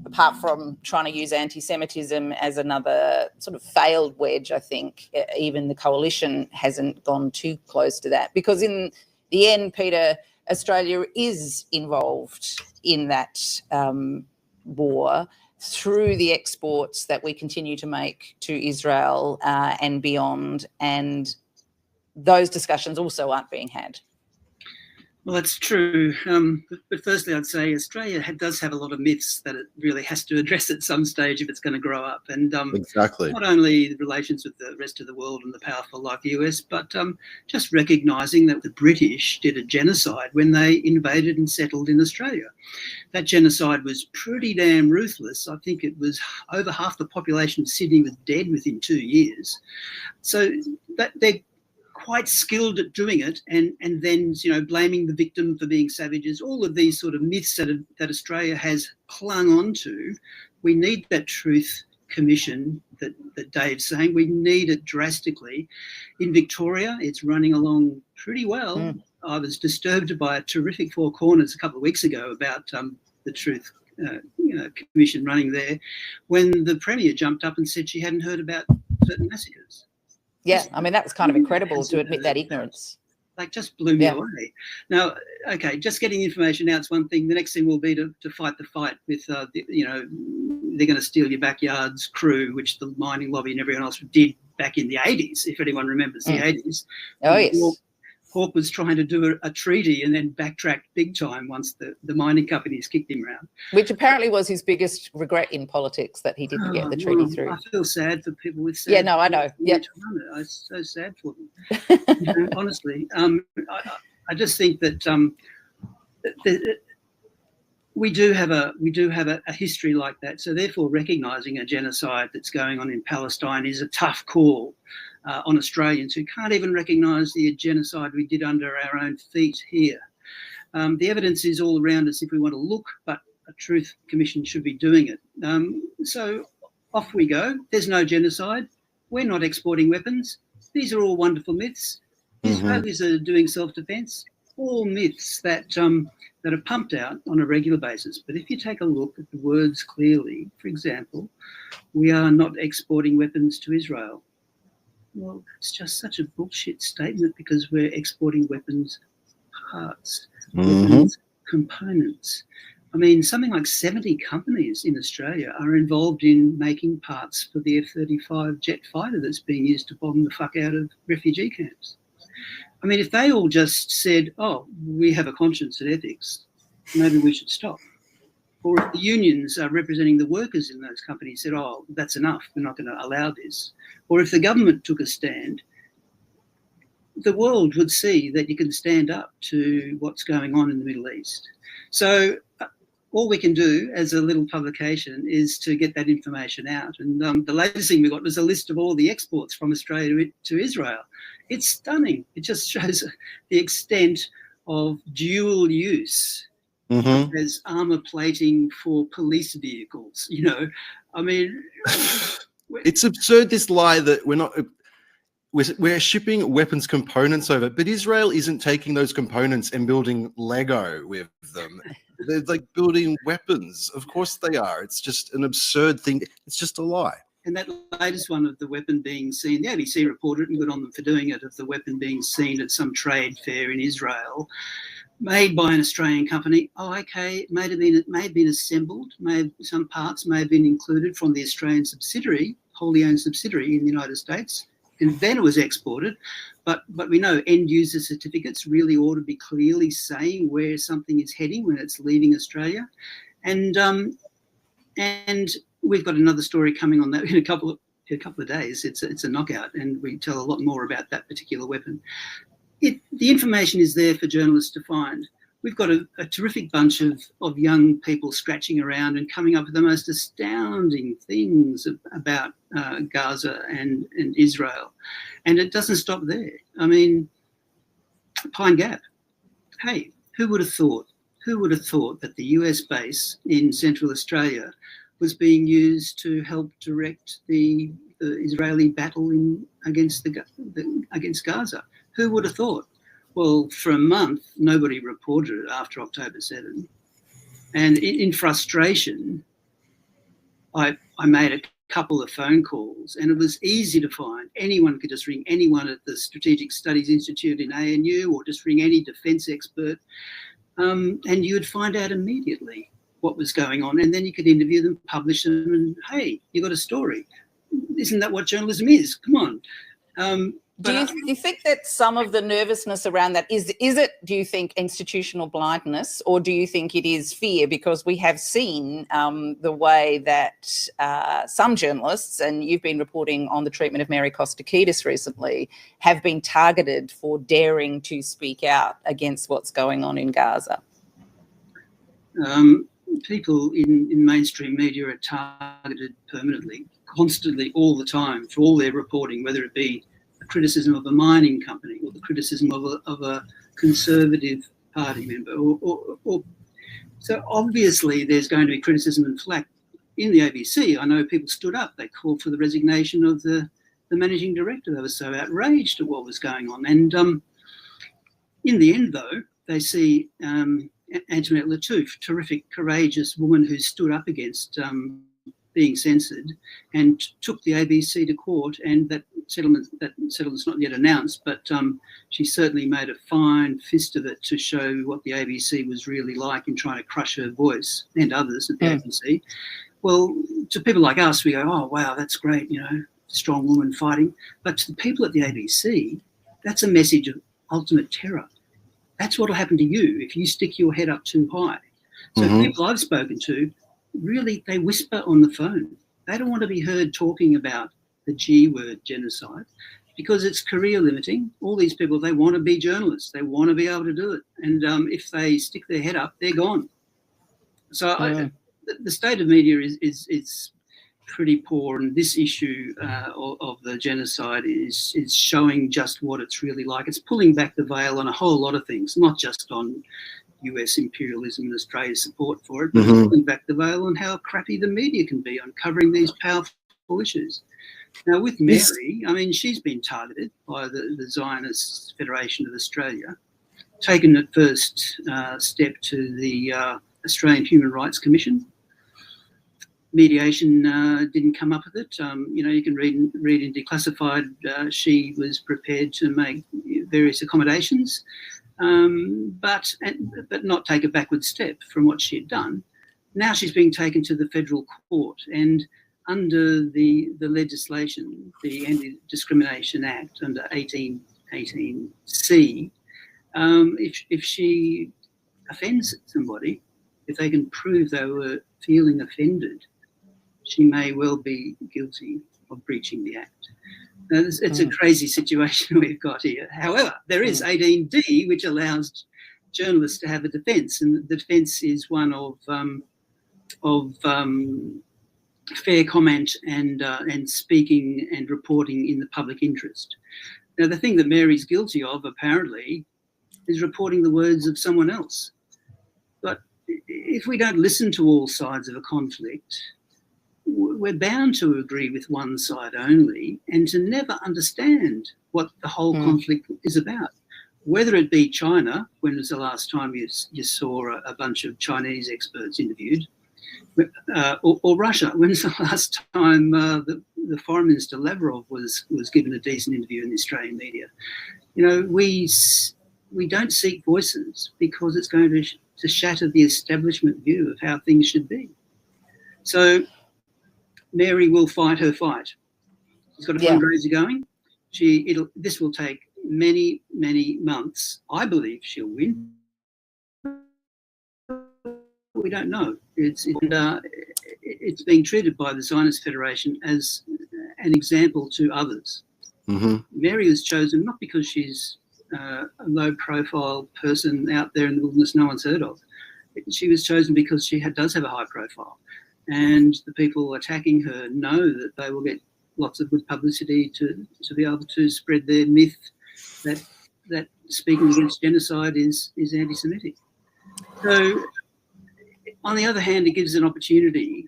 apart from trying to use anti-Semitism as another sort of failed wedge, I think even the coalition hasn't gone too close to that. Because in the end, Peter, Australia is involved in that war through the exports that we continue to make to Israel and beyond. And those discussions also aren't being had. Well, that's true. But firstly, I'd say Australia does have a lot of myths that it really has to address at some stage if it's going to grow up. And exactly. Not only the relations with the rest of the world and the powerful like the US, but just recognising that the British did a genocide when they invaded and settled in Australia. That genocide was pretty damn ruthless. I think it was over half the population of Sydney was dead within 2 years. So that they're quite skilled at doing it, and then blaming the victim for being savages. All of these sort of myths that Australia has clung on to. We need that truth commission that Dave's saying. We need it drastically. In Victoria, it's running along pretty well. I was disturbed by a terrific Four Corners a couple of weeks ago about the Truth Commission running there, when the Premier jumped up and said she hadn't heard about certain massacres. Yeah, I mean, that was kind of incredible to admit that ignorance. Like, just blew me away. Now, okay, just getting information out is one thing. The next thing will be to fight the fight with, they're going to steal your backyard's crew, which the mining lobby and everyone else did back in the 80s, if anyone remembers the 80s. Oh, yes. Hawke was trying to do a treaty and then backtracked big time once the mining companies kicked him round. Which apparently was his biggest regret in politics, that he didn't get the treaty through. I feel sad for people with sad. Yeah, no, I know. Yeah, I'm so sad for them. Honestly, I just think that we do have a history like that. So therefore, recognising a genocide that's going on in Palestine is a tough call on Australians who can't even recognise the genocide we did under our own feet here. The evidence is all around us if we want to look, but a Truth Commission should be doing it. So off we go. There's no genocide. We're not exporting weapons. These are all wonderful myths. Israelis are doing self-defence. All myths that are pumped out on a regular basis. But if you take a look at the words clearly, for example, we are not exporting weapons to Israel. Well, it's just such a bullshit statement, because we're exporting weapons parts, weapons components. I mean, something like 70 companies in Australia are involved in making parts for the F-35 jet fighter that's being used to bomb the fuck out of refugee camps. I mean, if they all just said, oh, we have a conscience and ethics, maybe we should stop. Or if the unions representing the workers in those companies said, oh, that's enough, we're not going to allow this. Or if the government took a stand, the world would see that you can stand up to what's going on in the Middle East. So all we can do as a little publication is to get that information out. And the latest thing we got was a list of all the exports from Australia to Israel. It's stunning. It just shows the extent of dual use. As armour plating for police vehicles, I mean, it's absurd, this lie that we're shipping weapons components over, but Israel isn't taking those components and building Lego with them. They're like building weapons. Of course they are. It's just an absurd thing. It's just a lie. And that latest one of the weapon being seen, the ABC reported, and good on them for doing it, of the weapon being seen at some trade fair in Israel, made by an Australian company. Oh, okay, it may have been assembled, some parts may have been included from the Australian subsidiary, wholly owned subsidiary in the United States, and then it was exported. But we know end user certificates really ought to be clearly saying where something is heading when it's leaving Australia. And we've got another story coming on that in a couple of days. It's a knockout, and we tell a lot more about that particular weapon. The information is there for journalists to find. We've got a terrific bunch of young people scratching around and coming up with the most astounding things about Gaza and Israel. And it doesn't stop there. I mean, Pine Gap. Hey, who would have thought that the US base in Central Australia was being used to help direct the Israeli battle against Gaza? Who would have thought? Well, for a month, nobody reported it after October 7. And in frustration, I made a couple of phone calls, and it was easy to find. Anyone could just ring anyone at the Strategic Studies Institute in ANU, or just ring any defence expert, and you would find out immediately what was going on. And then you could interview them, publish them, and hey, you got a story. Isn't that what journalism is? Come on. Do you think that some of the nervousness around that is it, do you think, institutional blindness, or do you think it is fear? Because we have seen the way that some journalists, and you've been reporting on the treatment of Mary Kostakidis recently, have been targeted for daring to speak out against what's going on in Gaza. People in mainstream media are targeted permanently, constantly, all the time, for all their reporting, whether it be criticism of a mining company or the criticism of a Conservative Party member. So obviously there's going to be criticism and flack in the ABC, I know people stood up. They called for the resignation of the managing director. They were so outraged at what was going on. And in the end, though, they see Antoinette Lattouf, terrific, courageous woman who stood up against being censored and took the ABC to court, and that settlement's not yet announced, but she certainly made a fine fist of it to show what the ABC was really like in trying to crush her voice and others at the ABC. Well, to people like us, we go, oh, wow, that's great, strong woman fighting. But to the people at the ABC, that's a message of ultimate terror. That's what will happen to you if you stick your head up too high. So people I've spoken to, really, they whisper on the phone. They don't want to be heard talking about the G word, genocide, because it's career limiting. All these people, they want to be journalists. They want to be able to do it. And if they stick their head up, they're gone. So the state of media is pretty poor, and this issue of the genocide is showing just what it's really like. It's pulling back the veil on a whole lot of things, not just on US imperialism and Australia's support for it, but pulling back the veil on how crappy the media can be on covering these powerful issues. Now, with Mary, I mean, she's been targeted by the Zionist Federation of Australia, taken at first step to the Australian Human Rights Commission. Mediation didn't come up with it. You can read in Declassified, she was prepared to make various accommodations, but not take a backward step from what she had done. Now she's being taken to the federal court, and under the legislation, the Anti-Discrimination Act under 18C, if she offends somebody, if they can prove they were feeling offended, she may well be guilty of breaching the Act. Now, it's a crazy situation we've got here. However, there is 18D, which allows journalists to have a defence, and the defence is one of fair comment and speaking and reporting in the public interest. Now, the thing that Mary's guilty of, apparently, is reporting the words of someone else. But if we don't listen to all sides of a conflict, we're bound to agree with one side only and to never understand what the whole conflict is about. Whether it be China, when was the last time you saw a bunch of Chinese experts interviewed, or Russia, when was the last time the Foreign Minister Lavrov was given a decent interview in the Australian media? We don't seek voices because it's going to shatter the establishment view of how things should be. So Mary will fight her fight. She's got a fundraiser going. This will take many, many months. I believe she'll win. We don't know. It's being treated by the Zionist Federation as an example to others. Mary was chosen not because she's a low-profile person out there in the wilderness no one's heard of. She was chosen because she does have a high profile. And the people attacking her know that they will get lots of good publicity to be able to spread their myth that speaking against genocide is anti-Semitic. So, on the other hand, it gives an opportunity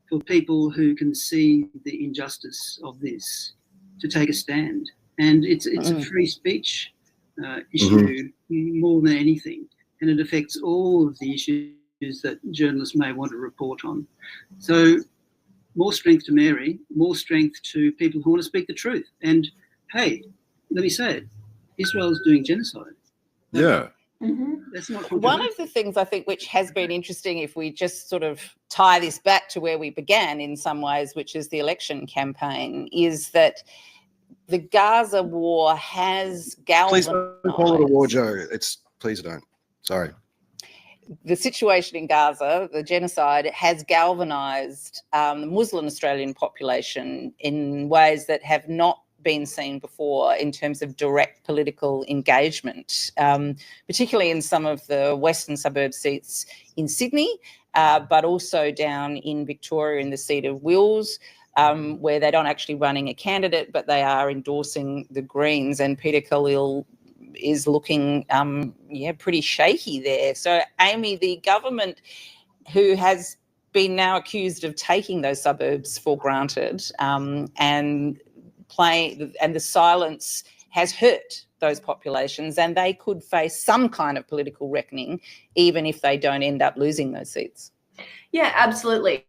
for people who can see the injustice of this to take a stand. And it's a free speech issue more than anything. And it affects all of the issues that journalists may want to report on. So more strength to Mary, more strength to people who want to speak the truth. And hey, let me say it, Israel is doing genocide. Yeah. That's not one of the things I think which has been interesting, if we just sort of tie this back to where we began in some ways, which is the election campaign, is that the Gaza war has galvanized... Please don't call it a war, Joe. Please don't. Sorry. The situation in Gaza, the genocide, has galvanised the Muslim Australian population in ways that have not been seen before in terms of direct political engagement, particularly in some of the western suburb seats in Sydney, but also down in Victoria in the seat of Wills, where they're not actually running a candidate, but they are endorsing the Greens, and Peter Khalil is looking pretty shaky there. So Amy, the government, who has been now accused of taking those suburbs for granted, and the silence has hurt those populations, and they could face some kind of political reckoning, even if they don't end up losing those seats. Yeah, absolutely.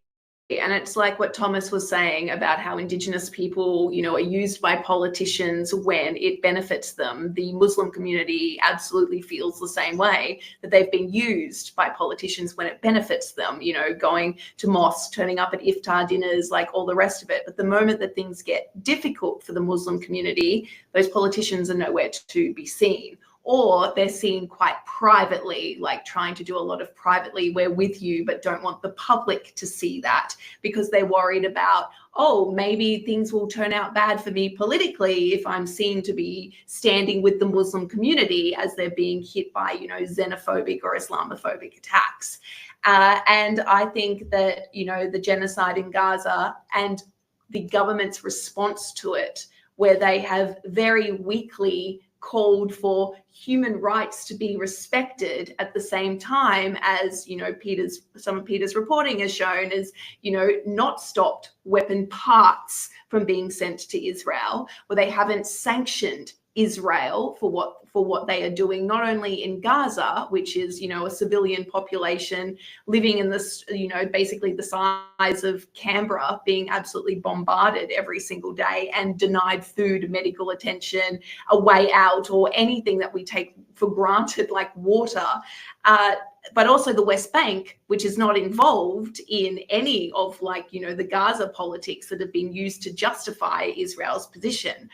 And it's like what Thomas was saying about how Indigenous people, are used by politicians when it benefits them. The Muslim community absolutely feels the same way, that they've been used by politicians when it benefits them, going to mosques, turning up at iftar dinners, like all the rest of it. But the moment that things get difficult for the Muslim community, those politicians are nowhere to be seen. Or they're seen quite privately, like trying to do a lot of privately, we're with you, but don't want the public to see that because they're worried about, oh, maybe things will turn out bad for me politically if I'm seen to be standing with the Muslim community as they're being hit by, xenophobic or Islamophobic attacks. And I think that, the genocide in Gaza and the government's response to it, where they have very weakly called for human rights to be respected at the same time as, some of Peter's reporting has shown is, not stopped weapon parts from being sent to Israel, where they haven't sanctioned Israel for what they are doing, not only in Gaza, which is, a civilian population living in this, basically the size of Canberra, being absolutely bombarded every single day and denied food, medical attention, a way out, or anything that we take for granted, like water. But also the West Bank, which is not involved in any of the Gaza politics that have been used to justify Israel's position.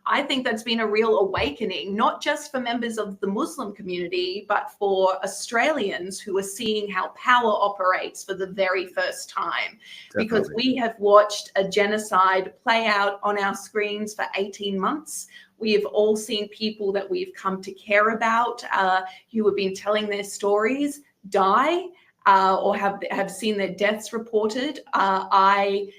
I think that's been a real awakening, not just for members of the Muslim community, but for Australians who are seeing how power operates for the very first time. Definitely. Because we have watched a genocide play out on our screens for 18 months. We have all seen people that we've come to care about, who have been telling their stories, die, or have seen their deaths reported. I,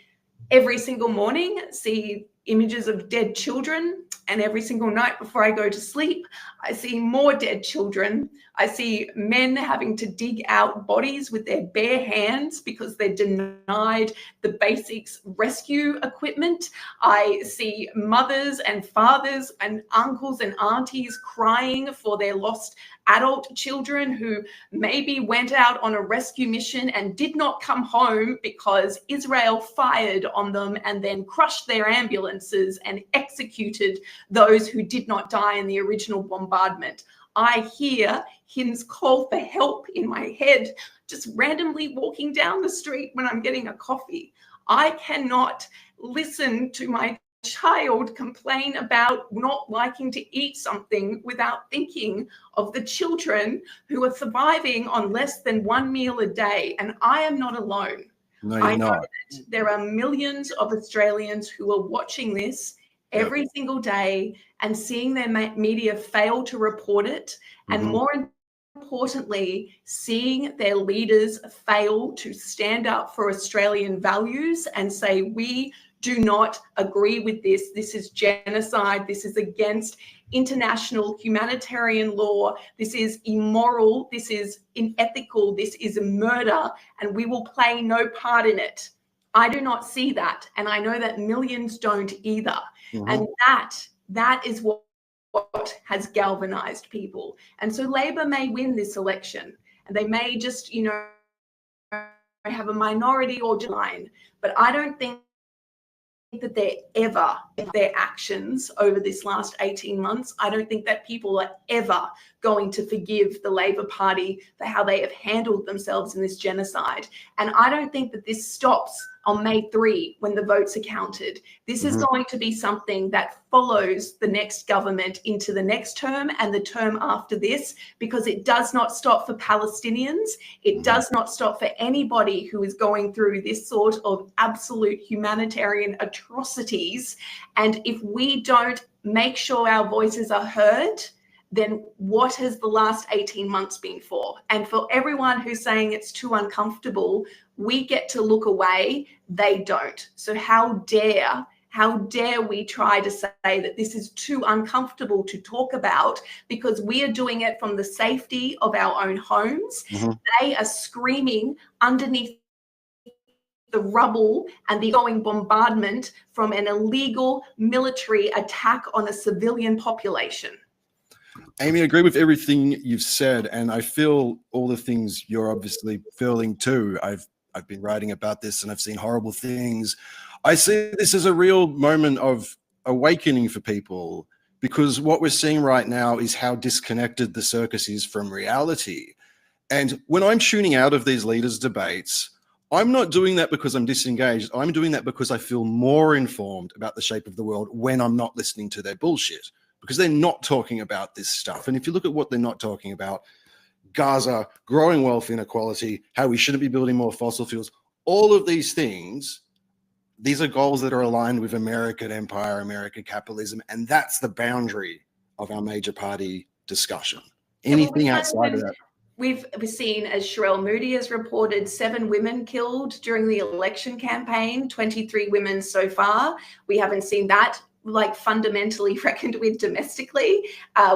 every single morning, see images of dead children, and every single night before I go to sleep, I see more dead children. I see men having to dig out bodies with their bare hands because they're denied the basics rescue equipment. I see mothers and fathers and uncles and aunties crying for their lost adult children who maybe went out on a rescue mission and did not come home because Israel fired on them and then crushed their ambulances and executed those who did not die in the original bombardment. I hear hymns call for help in my head, just randomly walking down the street when I'm getting a coffee. I cannot listen to my child complain about not liking to eat something without thinking of the children who are surviving on less than one meal a day. And I am not alone. No, you're not. There are millions of Australians who are watching this every single day and seeing their media fail to report it. And more importantly, seeing their leaders fail to stand up for Australian values and say, we do not agree with this. This is genocide. This is against international humanitarian law. This is immoral. This is unethical. This is a murder, and we will play no part in it. I do not see that, and I know that millions don't either. And that is what has galvanized people. And so Labor may win this election, and they may just, have a minority or line, but I don't think that their actions over this last 18 months, I don't think that people are ever going to forgive the Labor Party for how they have handled themselves in this genocide. And I don't think that this stops on May 3 when the votes are counted. This is going to be something that follows the next government into the next term and the term after this, because it does not stop for Palestinians. It does not stop for anybody who is going through this sort of absolute humanitarian atrocities. And if we don't make sure our voices are heard, then what has the last 18 months been for? And for everyone who's saying it's too uncomfortable, we get to look away, they don't. So how dare we try to say that this is too uncomfortable to talk about, because we are doing it from the safety of our own homes. They are screaming underneath the rubble and the ongoing bombardment from an illegal military attack on a civilian population. Amy, I agree with everything you've said, and I feel all the things you're obviously feeling too. I've been writing about this, and I've seen horrible things. I see this as a real moment of awakening for people, because what we're seeing right now is how disconnected the circus is from reality. And when I'm tuning out of these leaders' debates, I'm not doing that because I'm disengaged. I'm doing that because I feel more informed about the shape of the world when I'm not listening to their bullshit, because they're not talking about this stuff. And if you look at what they're not talking about, Gaza, growing wealth inequality, how we shouldn't be building more fossil fuels, all of these things, these are goals that are aligned with American empire, American capitalism, and that's the boundary of our major party discussion. Anything outside of that. We've seen, as Sherelle Moody has reported, 7 women killed during the election campaign, 23 women so far. We haven't seen that like fundamentally reckoned with domestically.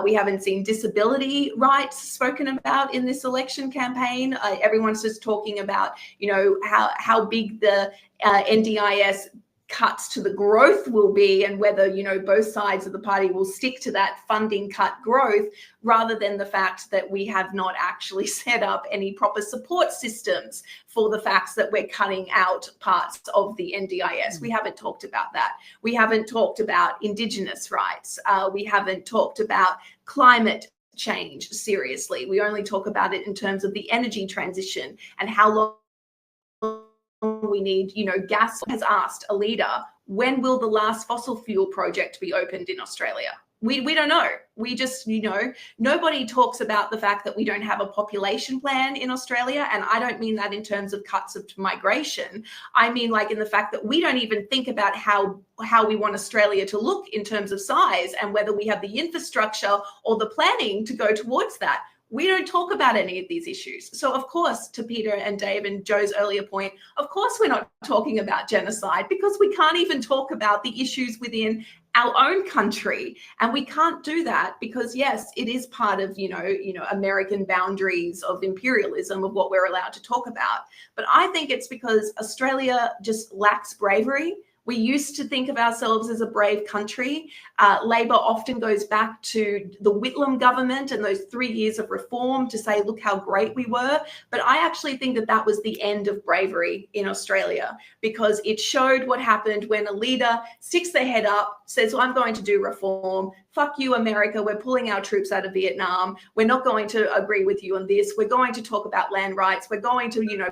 We haven't seen disability rights spoken about in this election campaign. Everyone's just talking about, you know, how big the NDIS cuts to the growth will be, and whether, you know, both sides of the party will stick to that funding cut growth, rather than the fact that we have not actually set up any proper support systems for the facts that we're cutting out parts of the NDIS. We haven't talked about that. We haven't talked about Indigenous rights. We haven't talked about climate change seriously. We only talk about it in terms of the energy transition and how long we need, you know. Gas has asked a leader, when will the last fossil fuel project be opened in Australia? We don't know. We just, you know, nobody talks about the fact that we don't have a population plan in Australia. And I don't mean that in terms of cuts of migration. I mean, like, in the fact that we don't even think about how we want Australia to look in terms of size, and whether we have the infrastructure or the planning to go towards that. We don't talk about any of these issues. So, of course, to Peter and Dave and Joe's earlier point, of course, we're not talking about genocide, because we can't even talk about the issues within our own country. And we can't do that because, yes, it is part of, you know, American boundaries of imperialism of what we're allowed to talk about. But I think it's because Australia just lacks bravery. We used to think of ourselves as a brave country. Labor often goes back to the Whitlam government and those 3 years of reform to say, look how great we were. But I actually think that that was the end of bravery in Australia, because it showed what happened when a leader sticks their head up, says, well, I'm going to do reform. Fuck you, America. We're pulling our troops out of Vietnam. We're not going to agree with you on this. We're going to talk about land rights. We're going to, you know,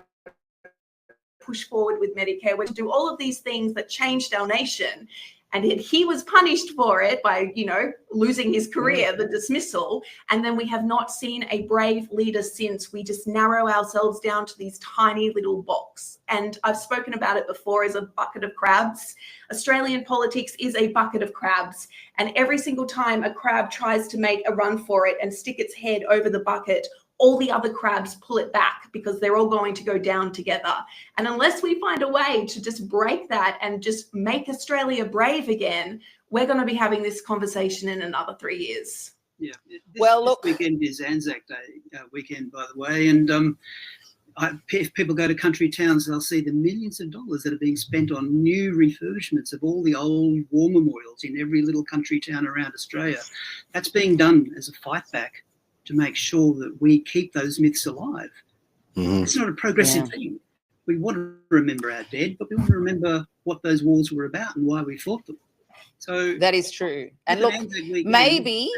push forward with Medicare. We're to do all of these things that changed our nation. And he was punished for it by, you know, losing his career, the dismissal. And then we have not seen a brave leader since. We just narrow ourselves down to these tiny little box. And I've spoken about it before as a bucket of crabs. Australian politics is a bucket of crabs. And every single time a crab tries to make a run for it and stick its head over the bucket, all the other crabs pull it back, because they're all going to go down together. And unless we find a way to just break that and just make Australia brave again, we're going to be having this conversation in another 3 years. Yeah. Look, this weekend is Anzac Day weekend, by the way. And if people go to country towns, they'll see the millions of dollars that are being spent on new refurbishments of all the old war memorials in every little country town around Australia. That's being done as a fight back to make sure that we keep those myths alive. Mm-hmm. It's not a progressive thing. We want to remember our dead, but we want to remember what those wars were about and why we fought them. So that is true. And look, maybe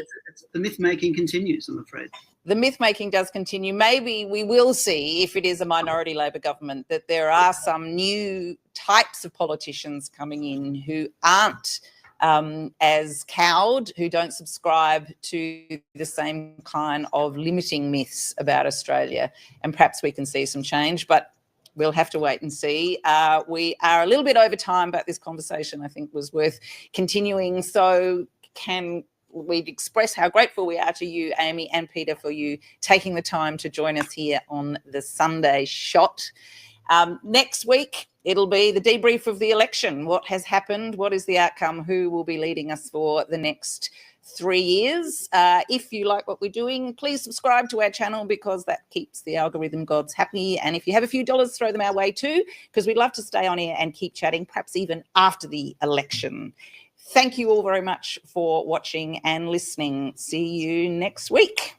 the myth making continues, I'm afraid. The myth making does continue. Maybe we will see, if it is a minority Labor government, that there are some new types of politicians coming in who aren't as cowed, who don't subscribe to the same kind of limiting myths about Australia, and perhaps we can see some change, but we'll have to wait and see. We are a little bit over time, but this conversation I think was worth continuing. So can we express how grateful we are to you, Amy and Peter, for you taking the time to join us here on the Sunday Shot. Next week, It'll be the debrief of the election. What has happened? What is the outcome? Who will be leading us for the next 3 years? If you like what we're doing, please subscribe to our channel because that keeps the algorithm gods happy. And if you have a few dollars, throw them our way too, because we'd love to stay on here and keep chatting, perhaps even after the election. Thank you all very much for watching and listening. See you next week.